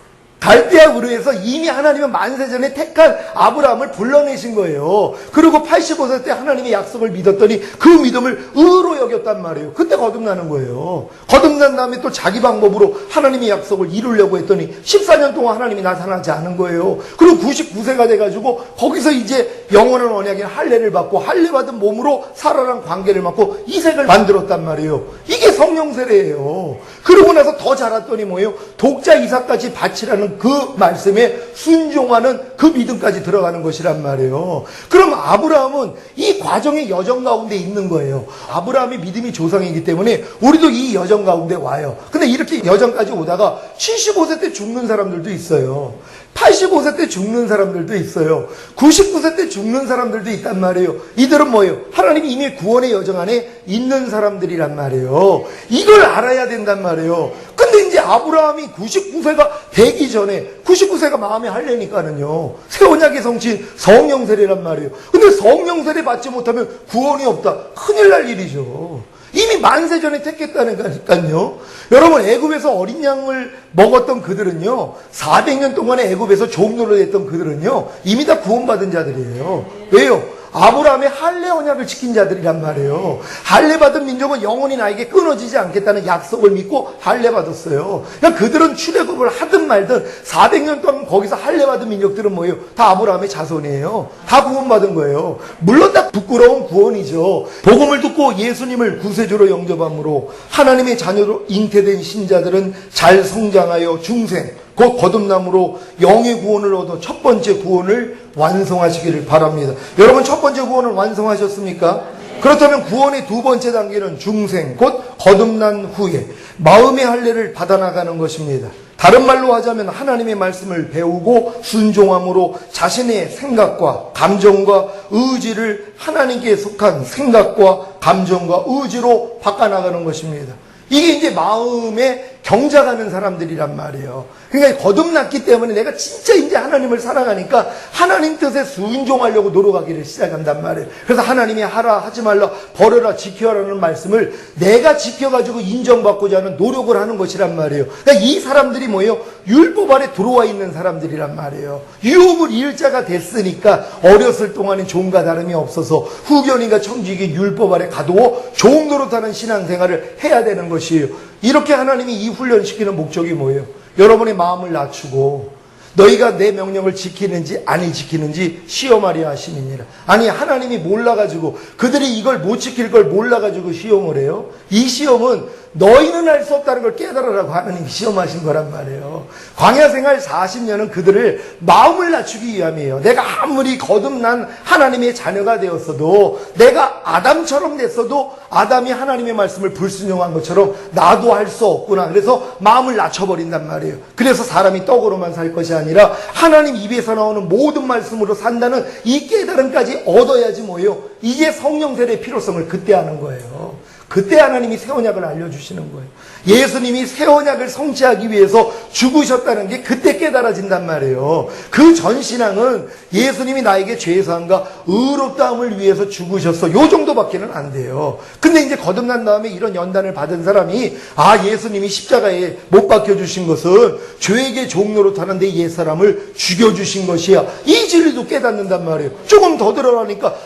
갈대아 우르에서 이미 하나님은 만세전에 택한 아브라함을 불러내신 거예요. 그리고 85세 때 하나님의 약속을 믿었더니 그 믿음을 의로 여겼단 말이에요. 그때 거듭나는 거예요. 거듭난 다음에 또 자기 방법으로 하나님의 약속을 이루려고 했더니 14년 동안 하나님이 나타나지 않은 거예요. 그리고 99세가 돼가지고 거기서 이제 영원한 언약인 할례를 받고 할례 받은 몸으로 살아난 관계를 맡고 이색을 만들었단 말이에요. 이게 성령 세례예요. 그러고 나서 더 자랐더니 뭐예요? 독자 이삭까지 바치라는 그 말씀에 순종하는 그 믿음까지 들어가는 것이란 말이에요. 그럼 아브라함은 이 과정의 여정 가운데 있는 거예요. 아브라함이 믿음이 조상이기 때문에 우리도 이 여정 가운데 와요. 근데 이렇게 여정까지 오다가 75세 때 죽는 사람들도 있어요. 85세 때 죽는 사람들도 있어요. 99세 때 죽는 사람들도 있단 말이에요. 이들은 뭐예요? 하나님이 이미 구원의 여정 안에 있는 사람들이란 말이에요. 이걸 알아야 된단 말이에요. 근데 이제 아브라함이 99세가 되기 전에 99세가 마음에 할래니까는요. 새 언약의 성취 성령 세례란 말이에요. 근데 성령 세례 받지 못하면 구원이 없다. 큰일 날 일이죠. 이미 만세전에 택했다니까요. 여러분, 애굽에서 어린 양을 먹었던 그들은요, 400년 동안에 애굽에서 종노릇 했던 그들은요, 이미 다 구원받은 자들이에요. 왜요? 아브라함의 할례 언약을 지킨 자들이란 말이에요. 할례 받은 민족은 영원히 나에게 끊어지지 않겠다는 약속을 믿고 할례 받았어요. 그러니까 그들은 출애굽을 하든 말든 400년 동안 거기서 할례 받은 민족들은 뭐예요? 다 아브라함의 자손이에요. 다 구원받은 거예요. 물론 다 부끄러운 구원이죠. 복음을 듣고 예수님을 구세주로 영접함으로 하나님의 자녀로 잉태된 신자들은 잘 성장하여 중생, 곧 거듭남으로 영의 구원을 얻어 첫 번째 구원을 완성하시기를 바랍니다. 여러분, 첫 번째 구원을 완성하셨습니까? 그렇다면 구원의 두 번째 단계는 중생, 곧 거듭난 후에 마음의 할례를 받아나가는 것입니다. 다른 말로 하자면 하나님의 말씀을 배우고 순종함으로 자신의 생각과 감정과 의지를 하나님께 속한 생각과 감정과 의지로 바꿔나가는 것입니다. 이게 이제 마음의 경작하는 사람들이란 말이에요. 그러니까 거듭났기 때문에 내가 진짜 이제 하나님을 사랑하니까 하나님 뜻에 순종하려고 노력하기를 시작한단 말이에요. 그래서 하나님이 하라, 하지 말라, 버려라, 지켜라는 말씀을 내가 지켜가지고 인정받고자 하는 노력을 하는 것이란 말이에요. 그러니까 이 사람들이 뭐예요? 율법 아래 들어와 있는 사람들이란 말이에요. 유업을 일자가 됐으니까 어렸을 동안은 종과 다름이 없어서 후견인과 청지기 율법 아래 가두어 종 노릇하는 신앙생활을 해야 되는 것이에요. 이렇게 하나님이 이 훈련시키는 목적이 뭐예요? 여러분의 마음을 낮추고 너희가 내 명령을 지키는지 아니 지키는지 시험하려 하심이니라. 아니 하나님이 몰라가지고 그들이 이걸 못 지킬 걸 몰라가지고 시험을 해요. 이 시험은 너희는 할 수 없다는 걸 깨달으라고 하나님이 시험하신 거란 말이에요. 광야생활 40년은 그들을 마음을 낮추기 위함이에요. 내가 아무리 거듭난 하나님의 자녀가 되었어도 내가 아담처럼 됐어도 아담이 하나님의 말씀을 불순종한 것처럼 나도 할 수 없구나. 그래서 마음을 낮춰버린단 말이에요. 그래서 사람이 떡으로만 살 것이 아니라 하나님 입에서 나오는 모든 말씀으로 산다는 이 깨달음까지 얻어야지 뭐예요? 이게 성령 세례의 필요성을 그때 하는 거예요. 그때 하나님이 새 언약을 알려주시는 거예요. 예수님이 새 언약을 성취하기 위해서 죽으셨다는 게 그때 깨달아진단 말이에요. 그 전신앙은 예수님이 나에게 죄사함과 의롭다함을 위해서 죽으셨어. 요 정도밖에는 안 돼요. 근데 이제 거듭난 다음에 이런 연단을 받은 사람이 예수님이 십자가에 못 박혀주신 것은 죄에게 종노릇하는 내 옛사람을 죽여주신 것이야. 이 진리도 깨닫는단 말이에요. 조금 더 들어가니까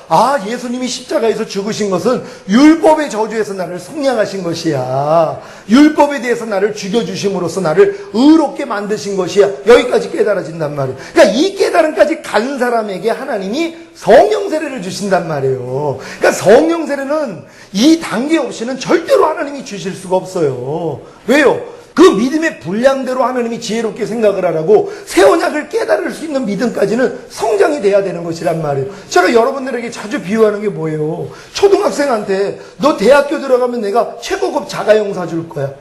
예수님이 십자가에서 죽으신 것은 율법의 저주에서 나를 속량하신 것이야. 율법에 대해서 나를 죽여주심으로써 나를 의롭게 만드신 것이야. 여기까지 깨달아진단 말이에요. 그러니까 이 깨달음까지 간 사람에게 하나님이 성령 세례를 주신단 말이에요. 그러니까 성령 세례는 이 단계 없이는 절대로 하나님이 주실 수가 없어요. 왜요? 그 믿음의 분량대로 하나님이 지혜롭게 생각을 하라고 새 언약을 깨달을 수 있는 믿음까지는 성장이 돼야 되는 것이란 말이에요. 제가 여러분들에게 자주 비유하는 게 뭐예요? 초등학생한테 너 대학교 들어가면 내가 최고급 자가용 사줄 거야.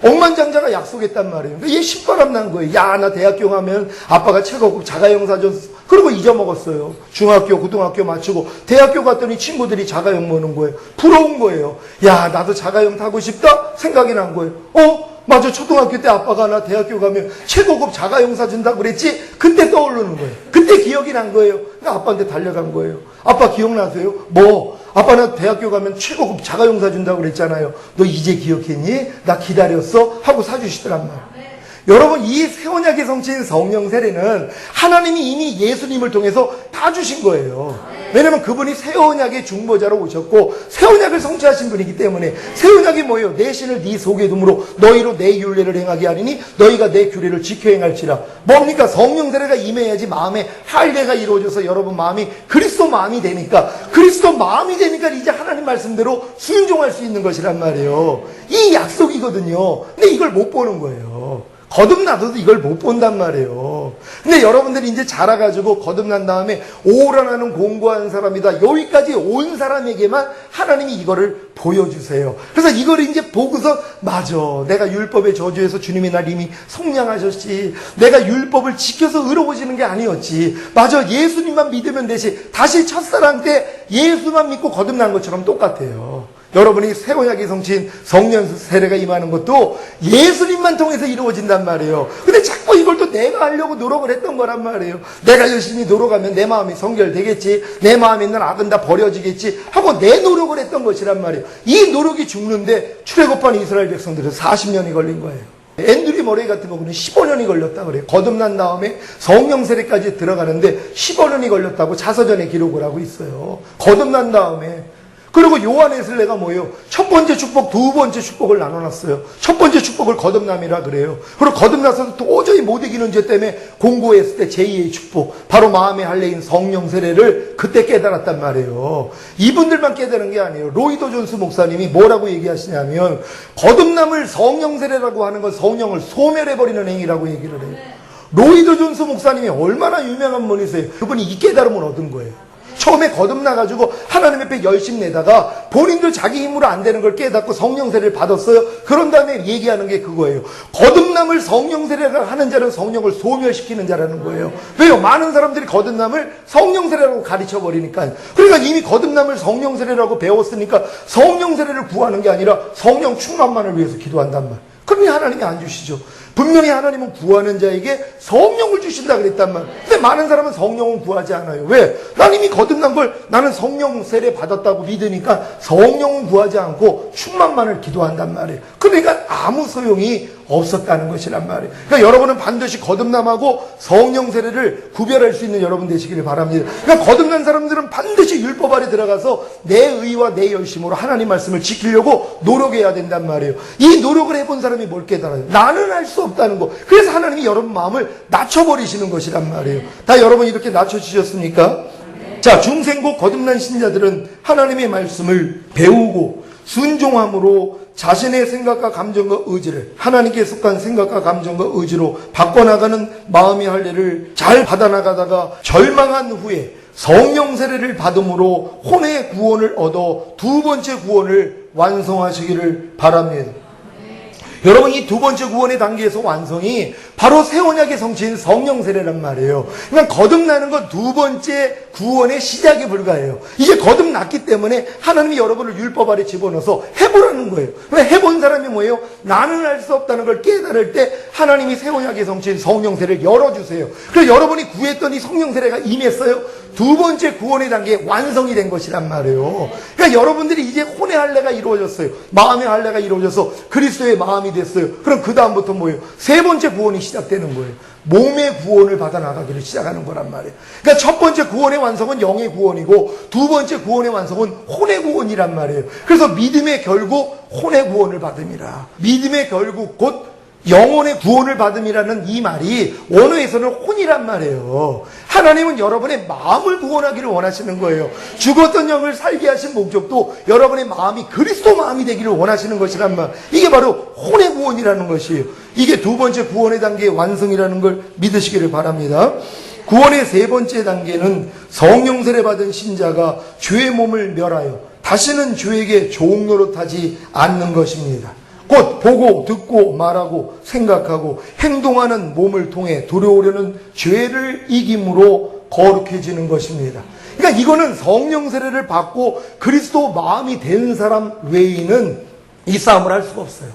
억만장자가 약속했단 말이에요. 얘 신바람 난 거예요. 나 대학교 가면 아빠가 최고급 자가용 사줬어. 그리고 잊어먹었어요. 중학교, 고등학교 마치고 대학교 갔더니 친구들이 자가용 모는 거예요. 부러운 거예요. 나도 자가용 타고 싶다? 생각이 난 거예요. 맞아. 초등학교 때 아빠가 나 대학교 가면 최고급 자가용 사준다고 그랬지? 그때 떠오르는 거예요. 그때 기억이 난 거예요. 그러니까 아빠한테 달려간 거예요. 아빠 기억나세요? 아빠 나 대학교 가면 최고급 자가용 사준다고 그랬잖아요. 너 이제 기억했니? 나 기다렸어? 하고 사주시더란 말이에요. 여러분, 이 새 언약의 성취인 성령 세례는 하나님이 이미 예수님을 통해서 다 주신 거예요. 왜냐면 그분이 새 언약의 중보자로 오셨고 새 언약을 성취하신 분이기 때문에. 새 언약이 뭐예요? 내 신을 네 속에 둠으로 너희로 내 율례를 행하게 하리니 너희가 내 규례를 지켜 행할지라. 뭡니까? 성령 세례가 임해야지 마음에 할례가 이루어져서 여러분 마음이 그리스도 마음이 되니까 이제 하나님 말씀대로 순종할 수 있는 것이란 말이에요. 이 약속이거든요. 근데 이걸 못 보는 거예요. 거듭나도 이걸 못 본단 말이에요. 근데 여러분들이 이제 자라가지고 거듭난 다음에 오라나는 공고한 사람이다. 여기까지 온 사람에게만 하나님이 이거를 보여주세요. 그래서 이걸 이제 보고서 맞아. 내가 율법의 저주에서 주님이 날 이미 속량하셨지. 내가 율법을 지켜서 의로워지는 게 아니었지. 맞아. 예수님만 믿으면 되지. 다시 첫사랑 때 예수만 믿고 거듭난 것처럼 똑같아요. 여러분이 새 언약의 성취인 성령 세례가 임하는 것도 예수님만 통해서 이루어진단 말이에요. 근데 자꾸 이걸 또 내가 하려고 노력을 했던 거란 말이에요. 내가 열심히 노력하면 내 마음이 성결되겠지, 내 마음에 있는 악은 다 버려지겠지 하고 내 노력을 했던 것이란 말이에요. 이 노력이 죽는데 출애굽한 이스라엘 백성들은 40년이 걸린 거예요. 앤드류 머레이 같은 경우는 15년이 걸렸다 그래요. 거듭난 다음에 성령 세례까지 들어가는데 15년이 걸렸다고 자서전에 기록을 하고 있어요. 거듭난 다음에. 그리고 요한에슬레가 뭐예요? 첫 번째 축복, 두 번째 축복을 나눠놨어요. 첫 번째 축복을 거듭남이라 그래요. 그리고 거듭나서 도저히 못 이기는 죄 때문에 공고했을 때 제2의 축복, 바로 마음의 할례인 성령 세례를 그때 깨달았단 말이에요. 이분들만 깨달은 게 아니에요. 로이더 존스 목사님이 뭐라고 얘기하시냐면 거듭남을 성령 세례라고 하는 건 성령을 소멸해버리는 행위라고 얘기를 해요. 로이더 존스 목사님이 얼마나 유명한 분이세요. 그분이 이 깨달음을 얻은 거예요. 처음에 거듭나가지고 하나님 앞에 열심 내다가 본인도 자기 힘으로 안 되는 걸 깨닫고 성령 세례를 받았어요. 그런 다음에 얘기하는 게 그거예요. 거듭남을 성령 세례가 하는 자는 성령을 소멸시키는 자라는 거예요. 왜요? 많은 사람들이 거듭남을 성령 세례라고 가르쳐 버리니까. 그러니까 이미 거듭남을 성령 세례라고 배웠으니까 성령 세례를 구하는 게 아니라 성령 충만만을 위해서 기도한단 말. 그러니 하나님이 안 주시죠. 분명히 하나님은 구하는 자에게 성령을 주신다 그랬단 말이에요. 근데 많은 사람은 성령은 구하지 않아요. 왜? 난 이미 거듭난 걸 나는 성령 세례 받았다고 믿으니까 성령은 구하지 않고 충만만을 기도한단 말이에요. 그러니까 아무 소용이 없었다는 것이란 말이에요. 그러니까 여러분은 반드시 거듭남하고 성령 세례를 구별할 수 있는 여러분 되시기를 바랍니다. 그러니까 거듭난 사람들은 반드시 율법 아래 들어가서 내 의와 내 열심으로 하나님 말씀을 지키려고 노력해야 된단 말이에요. 이 노력을 해본 사람이 뭘 깨달아요? 나는 할 수 없다는 거. 그래서 하나님이 여러분 마음을 낮춰버리시는 것이란 말이에요. 다 여러분 이렇게 낮춰주셨습니까? 자, 중생고 거듭난 신자들은 하나님의 말씀을 배우고 순종함으로 자신의 생각과 감정과 의지를 하나님께 속한 생각과 감정과 의지로 바꿔나가는 마음의 할례를 잘 받아나가다가 절망한 후에 성령 세례를 받음으로 혼의 구원을 얻어 두 번째 구원을 완성하시기를 바랍니다. 여러분, 이 두 번째 구원의 단계에서 완성이 바로 새 언약의 성취인 성령 세례란 말이에요. 그러니까 거듭나는 건 두 번째 구원의 시작에 불과해요. 이제 거듭났기 때문에 하나님이 여러분을 율법 아래 집어넣어서 해보라는 거예요. 해본 사람이 뭐예요? 나는 할 수 없다는 걸 깨달을 때 하나님이 새 언약의 성취인 성령 세례를 열어주세요. 그래서 여러분이 구했던 이 성령 세례가 임했어요. 두 번째 구원의 단계에 완성이 된 것이란 말이에요. 그러니까 여러분들이 이제 혼의 할례가 이루어졌어요. 마음의 할례가 이루어져서 그리스도의 마음이 됐어요. 그럼 그 다음부터 뭐예요? 세 번째 구원이 시작되는 거예요. 몸의 구원을 받아 나가기를 시작하는 거란 말이에요. 그러니까 첫 번째 구원의 완성은 영의 구원이고 두 번째 구원의 완성은 혼의 구원이란 말이에요. 그래서 믿음의 결국 혼의 구원을 받음이라. 믿음의 결국 곧 영혼의 구원을 받음이라는 이 말이 원어에서는 혼이란 말이에요. 하나님은 여러분의 마음을 구원하기를 원하시는 거예요. 죽었던 영을 살게 하신 목적도 여러분의 마음이 그리스도 마음이 되기를 원하시는 것이란 말. 이게 바로 혼의 구원이라는 것이에요. 이게 두 번째 구원의 단계의 완성이라는 걸 믿으시기를 바랍니다. 구원의 세 번째 단계는 성령 세례 받은 신자가 죄의 몸을 멸하여 다시는 죄에게 종노릇하지 않는 것입니다. 곧 보고 듣고 말하고 생각하고 행동하는 몸을 통해 두려우려는 죄를 이김으로 거룩해지는 것입니다. 그러니까 이거는 성령 세례를 받고 그리스도 마음이 된 사람 외에는 이 싸움을 할 수가 없어요.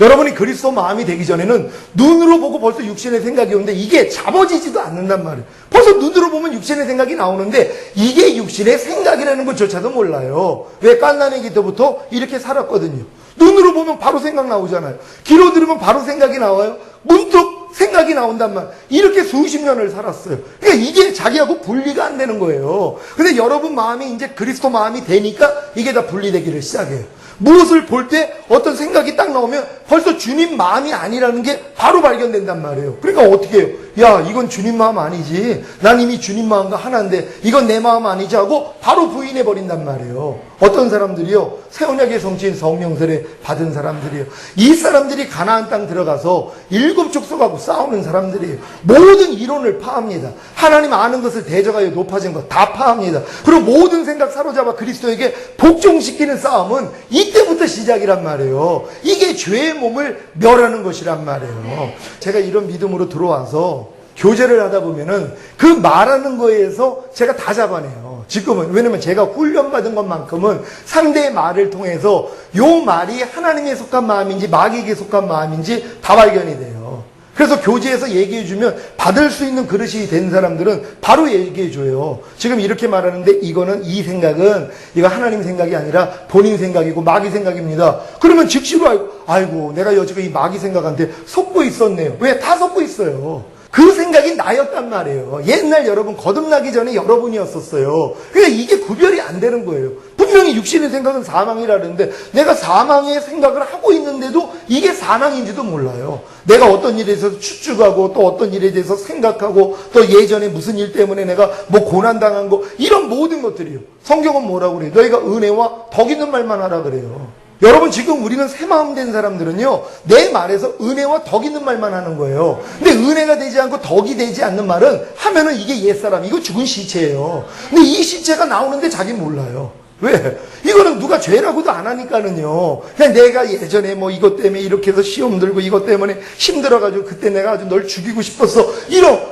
여러분이 그리스도 마음이 되기 전에는 눈으로 보고 벌써 육신의 생각이 오는데 이게 잡아지지도 않는단 말이에요. 벌써 눈으로 보면 육신의 생각이 나오는데 이게 육신의 생각이라는 것조차도 몰라요. 왜? 갓난아기 때부터 이렇게 살았거든요. 눈으로 보면 바로 생각 나오잖아요. 귀로 들으면 바로 생각이 나와요. 문득 생각이 나온단 말. 이렇게 수십 년을 살았어요. 그러니까 이게 자기하고 분리가 안 되는 거예요. 근데 여러분 마음이 이제 그리스도 마음이 되니까 이게 다 분리되기를 시작해요. 무엇을 볼 때 어떤 생각이 딱 나오면 벌써 주님 마음이 아니라는 게 바로 발견된단 말이에요. 그러니까 어떻게 해요? 야, 이건 주님 마음 아니지. 난 이미 주님 마음과 하나인데 이건 내 마음 아니지 하고 바로 부인해버린단 말이에요. 어떤 사람들이요? 새 언약의 성취인 성령 세례 받은 사람들이요. 이 사람들이 가나안 땅 들어가서 일곱 족속하고 싸우는 사람들이에요. 모든 이론을 파합니다. 하나님 아는 것을 대적하여 높아진 것 다 파합니다. 그리고 모든 생각 사로잡아 그리스도에게 복종시키는 싸움은 이때부터 시작이란 말이에요. 이게 죄의 몸을 멸하는 것이란 말이에요. 제가 이런 믿음으로 들어와서 교제를 하다 보면은 그 말하는 거에서 제가 다 잡아내요. 지금은. 왜냐면 제가 훈련받은 것만큼은 상대의 말을 통해서 요 말이 하나님에 속한 마음인지 마귀에게 속한 마음인지 다 발견이 돼요. 그래서 교제에서 얘기해주면 받을 수 있는 그릇이 된 사람들은 바로 얘기해줘요. 지금 이렇게 말하는데 이거는 이 생각은 이거 하나님 생각이 아니라 본인 생각이고 마귀 생각입니다. 그러면 즉시로 아이고 내가 여지껏 이 마귀 생각한테 속고 있었네요. 왜? 다 속고 있어요. 그 생각이 나였단 말이에요. 옛날 여러분 거듭나기 전에 여러분이었었어요. 그러니까 이게 구별이 안 되는 거예요. 분명히 육신의 생각은 사망이라는데 내가 사망의 생각을 하고 있는데도 이게 사망인지도 몰라요. 내가 어떤 일에 대해서 추측하고 또 어떤 일에 대해서 생각하고 또 예전에 무슨 일 때문에 내가 뭐 고난당한 거 이런 모든 것들이요. 성경은 뭐라고 그래요? 너희가 은혜와 덕 있는 말만 하라 그래요. 여러분 지금 우리는 새 마음 된 사람들은요 내 말에서 은혜와 덕 있는 말만 하는 거예요. 근데 은혜가 되지 않고 덕이 되지 않는 말은 하면은 이게 옛사람, 이거 죽은 시체예요. 근데 이 시체가 나오는데 자기는 몰라요. 왜? 이거는 누가 죄라고도 안 하니까는요. 그냥 내가 예전에 뭐 이것 때문에 이렇게 해서 시험 들고 이것 때문에 힘들어가지고 그때 내가 아주 널 죽이고 싶었어.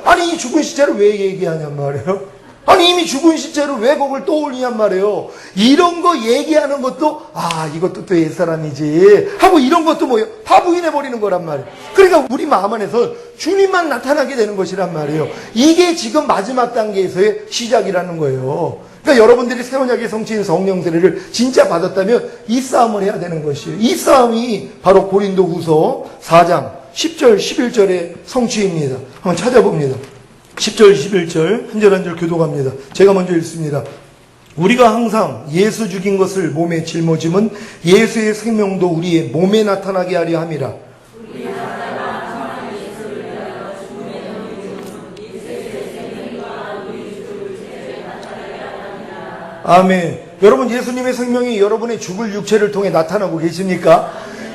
아니 이 죽은 시체를 왜 얘기하냔 말이에요. 아니 이미 죽은 시체를 왜 그걸 떠올리냔 말이에요. 이런 거 얘기하는 것도 이것도 또 옛사람이지 하고 이런 것도 뭐예요? 다 부인해버리는 거란 말이에요. 그러니까 우리 마음 안에서 주님만 나타나게 되는 것이란 말이에요. 이게 지금 마지막 단계에서의 시작이라는 거예요. 그러니까 여러분들이 새 언약의 성취인 성령 세례를 진짜 받았다면 이 싸움을 해야 되는 것이에요. 이 싸움이 바로 고린도후서 4장 10절 11절의 성취입니다. 한번 찾아봅니다. 10절 11절 한 절 한 절 교독합니다. 제가 먼저 읽습니다. 우리가 항상 예수 죽인 것을 몸에 짊어짐은 예수의 생명도 우리의 몸에 나타나게 하려 함이라. 아멘. 여러분 예수님의 생명이 여러분의 죽을 육체를 통해 나타나고 계십니까?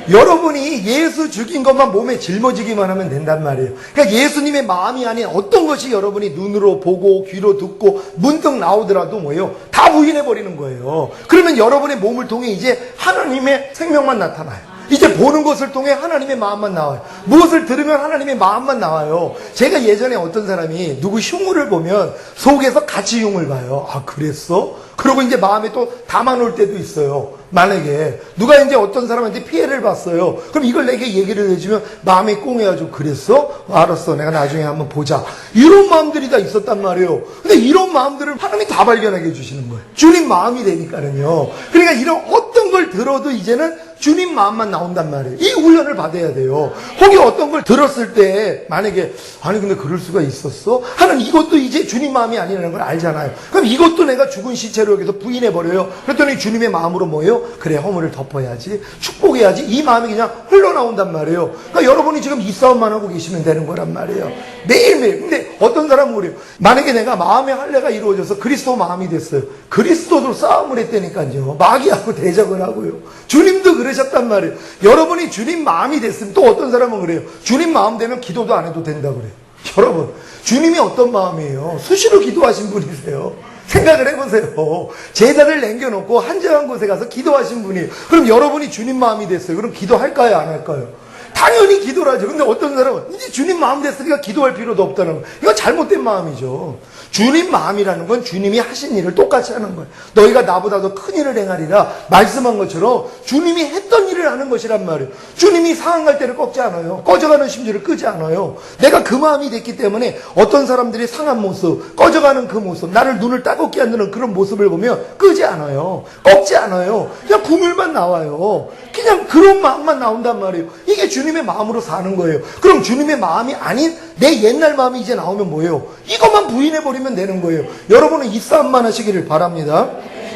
여러분이 예수 죽인 것만 몸에 짊어지기만 하면 된단 말이에요. 그러니까 예수님의 마음이 아닌 어떤 것이 여러분이 눈으로 보고 귀로 듣고 문득 나오더라도 뭐예요? 다 부인해버리는 거예요. 그러면 여러분의 몸을 통해 이제 하나님의 생명만 나타나요. 이제 보는 것을 통해 하나님의 마음만 나와요. 무엇을 들으면 하나님의 마음만 나와요. 제가 예전에 어떤 사람이 누구 흉물을 보면 속에서 같이 흉을 봐요. 그랬어? 그리고 이제 마음에 또 담아놓을 때도 있어요. 만약에 누가 이제 어떤 사람한테 피해를 봤어요. 그럼 이걸 내게 얘기를 해주면 마음이 꽁해가지고 그랬어? 알았어. 내가 나중에 한번 보자. 이런 마음들이 다 있었단 말이에요. 근데 이런 마음들을 하나님이 다 발견하게 해주시는 거예요. 주님 마음이 되니까는요. 그러니까 이런 어떤 걸 들어도 이제는 주님 마음만 나온단 말이에요. 이 훈련을 받아야 돼요. 혹이 어떤 걸 들었을 때 만약에 근데 그럴 수가 있었어? 하는 이것도 이제 주님 마음이 아니라는 걸 알잖아요. 그럼 이것도 내가 죽은 시체로 여기서 부인해버려요. 그랬더니 주님의 마음으로 뭐예요? 그래, 허물을 덮어야지, 축복해야지, 이 마음이 그냥 흘러나온단 말이에요. 그러니까 여러분이 지금 이 싸움만 하고 계시면 되는 거란 말이에요. 매일매일. 근데 어떤 사람은 그래요. 만약에 내가 마음의 할례가 이루어져서 그리스도 마음이 됐어요. 그리스도도 싸움을 했다니까요. 마귀하고 대적을 하고요. 주님도 그러셨단 말이에요. 여러분이 주님 마음이 됐으면 또 어떤 사람은 그래요. 주님 마음 되면 기도도 안 해도 된다 그래요. 여러분, 주님이 어떤 마음이에요? 수시로 기도하신 분이세요. 생각을 해보세요. 제자를 남겨놓고 한적한 곳에 가서 기도하신 분이에요. 그럼 여러분이 주님 마음이 됐어요. 그럼 기도할까요? 안 할까요? 당연히 기도를 하죠. 근데 어떤 사람은 이제 주님 마음 됐으니까 기도할 필요도 없다는 거예요. 이건 잘못된 마음이죠. 주님 마음이라는 건 주님이 하신 일을 똑같이 하는 거예요. 너희가 나보다 더 큰 일을 행하리라 말씀한 것처럼 주님이 했던 일을 하는 것이란 말이에요. 주님이 상한 때를 꺾지 않아요. 꺼져가는 심지를 끄지 않아요. 내가 그 마음이 됐기 때문에 어떤 사람들이 상한 모습, 꺼져가는 그 모습, 나를 눈을 따갑게 만드는 그런 모습을 보면 끄지 않아요. 꺾지 않아요. 그냥 국물만 나와요. 그냥 그런 마음만 나온단 말이에요. 이게 주님의 마음으로 사는 거예요. 그럼 주님의 마음이 아닌 내 옛날 마음이 이제 나오면 뭐예요? 이것만 부인해버리면 되는 거예요. 여러분은 이 싸움만 하시기를 바랍니다.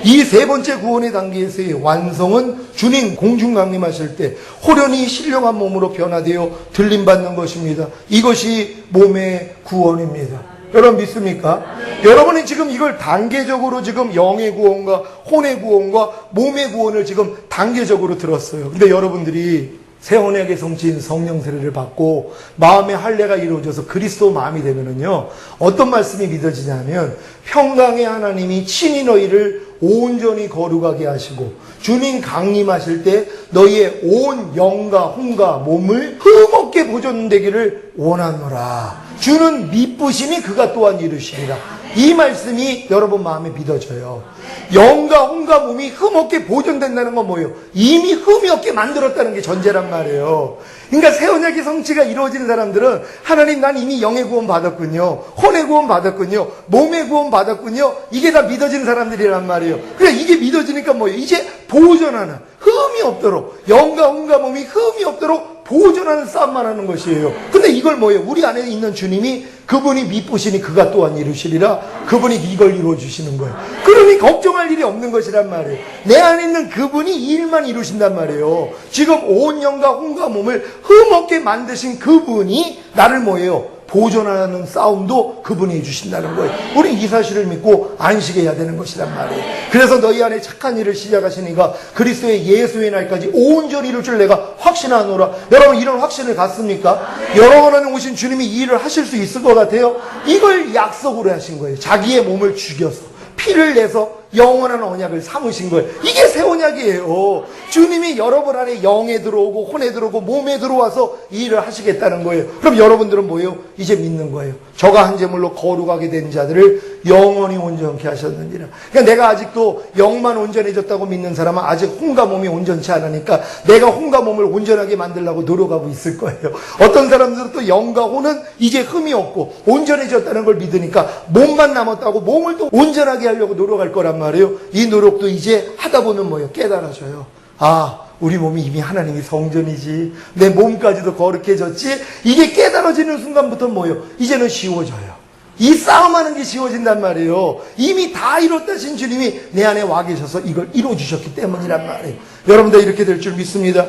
이 세 번째 구원의 단계에서의 완성은 주님 공중 강림하실 때 호련히 신령한 몸으로 변화되어 들림받는 것입니다. 이것이 몸의 구원입니다. 여러분 믿습니까? 여러분이 지금 이걸 단계적으로 지금 영의 구원과 혼의 구원과 몸의 구원을 지금 단계적으로 들었어요. 근데 여러분들이 새 언약의 성취인 성령 세례를 받고 마음의 할례가 이루어져서 그리스도 마음이 되면은요, 어떤 말씀이 믿어지냐면 평강의 하나님이 친히 너희를 온전히 거룩하게 하시고 주님 강림하실 때 너희의 온 영과 혼과 몸을 흠없게 보존되기를 원하노라. 주는 미쁘심이 그가 또한 이루시리라. 이 말씀이 여러분 마음에 믿어져요. 영과 혼과 몸이 흠없게 보존된다는 건 뭐예요? 이미 흠이 없게 만들었다는 게 전제란 말이에요. 그러니까 새 언약의 성취가 이루어지는 사람들은 하나님 난 이미 영의 구원 받았군요. 혼의 구원 받았군요. 몸의 구원 받았군요. 이게 다 믿어지는 사람들이란 말이에요. 그러니까 이게 믿어지니까 뭐예요? 이제 보존하는, 흠이 없도록, 영과 혼과 몸이 흠이 없도록 보존하는 싸움만 하는 것이에요. 근데 이걸 뭐예요? 우리 안에 있는 주님이 그분이 미쁘시니 그가 또한 이루시리라. 그분이 이걸 이루어 주시는 거예요. 그러니 걱정할 일이 없는 것이란 말이에요. 내 안에 있는 그분이 이 일만 이루신단 말이에요. 지금 온 영과 혼과 몸을 흠없게 만드신 그분이 나를 뭐예요? 보존하는 싸움도 그분이 해주신다는 거예요. 우리 이 사실을 믿고 안식해야 되는 것이란 말이에요. 그래서 너희 안에 착한 일을 시작하시니까 그리스도의 예수의 날까지 온전히 이룰 줄 내가 확신하노라. 여러분 이런 확신을 갖습니까? 여러분 안에 오신 주님이 이 일을 하실 수 있을 것 같아요? 이걸 약속으로 하신 거예요. 자기의 몸을 죽여서 피를 내서 영원한 언약을 삼으신 거예요. 이게 새 언약이에요. 주님이 여러분 안에 영에 들어오고 혼에 들어오고 몸에 들어와서 이 일을 하시겠다는 거예요. 그럼 여러분들은 뭐예요? 이제 믿는 거예요. 저가 한 제물로 거룩하게 된 자들을 영원히 온전케 하셨느니라. 그러니까 내가 아직도 영만 온전해졌다고 믿는 사람은 아직 혼과 몸이 온전치 않으니까 내가 혼과 몸을 온전하게 만들려고 노력하고 있을 거예요. 어떤 사람들은 또 영과 혼은 이제 흠이 없고 온전해졌다는 걸 믿으니까 몸만 남았다고 몸을 또 온전하게 하려고 노력할 거란 말이에요. 이 노력도 이제 하다 보면 뭐예요? 깨달아져요. 아, 우리 몸이 이미 하나님이 성전이지, 내 몸까지도 거룩해졌지. 이게 깨달아지는 순간부터 뭐예요? 이제는 쉬워져요. 이 싸움하는 게 쉬워진단 말이에요. 이미 다 이뤘다신 주님이 내 안에 와 계셔서 이걸 이루어주셨기 때문이란 말이에요. 여러분들 이렇게 될 줄 믿습니다.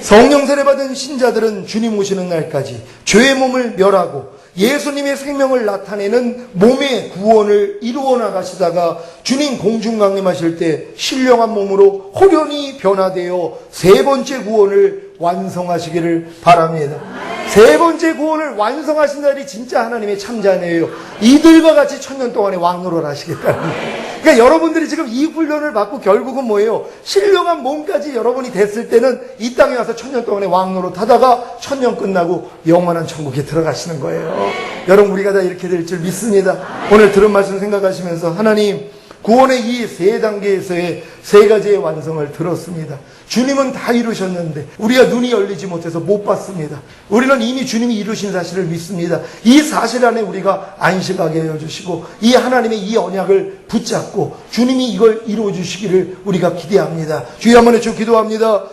성령 세례 받은 신자들은 주님 오시는 날까지 죄의 몸을 멸하고 예수님의 생명을 나타내는 몸의 구원을 이루어 나가시다가 주님 공중 강림하실 때 신령한 몸으로 호련히 변화되어 세 번째 구원을 완성하시기를 바랍니다. 세 번째 구원을 완성하신 자들이 진짜 하나님의 참자네요. 이들과 같이 천년 동안의 왕노릇 하시겠다는 거예요. 그러니까 여러분들이 지금 이 훈련을 받고 결국은 뭐예요? 신령한 몸까지 여러분이 됐을 때는 이 땅에 와서 천년 동안의 왕노릇 하다가 천년 끝나고 영원한 천국에 들어가시는 거예요. 여러분, 우리가 다 이렇게 될 줄 믿습니다. 오늘 들은 말씀 생각하시면서 하나님, 구원의 이 세 단계에서의 세 가지의 완성을 들었습니다. 주님은 다 이루셨는데 우리가 눈이 열리지 못해서 못 봤습니다. 우리는 이미 주님이 이루신 사실을 믿습니다. 이 사실 안에 우리가 안식하게 해주시고 이 하나님의 이 언약을 붙잡고 주님이 이걸 이루어 주시기를 우리가 기대합니다. 주여 한번 해주 기도합니다.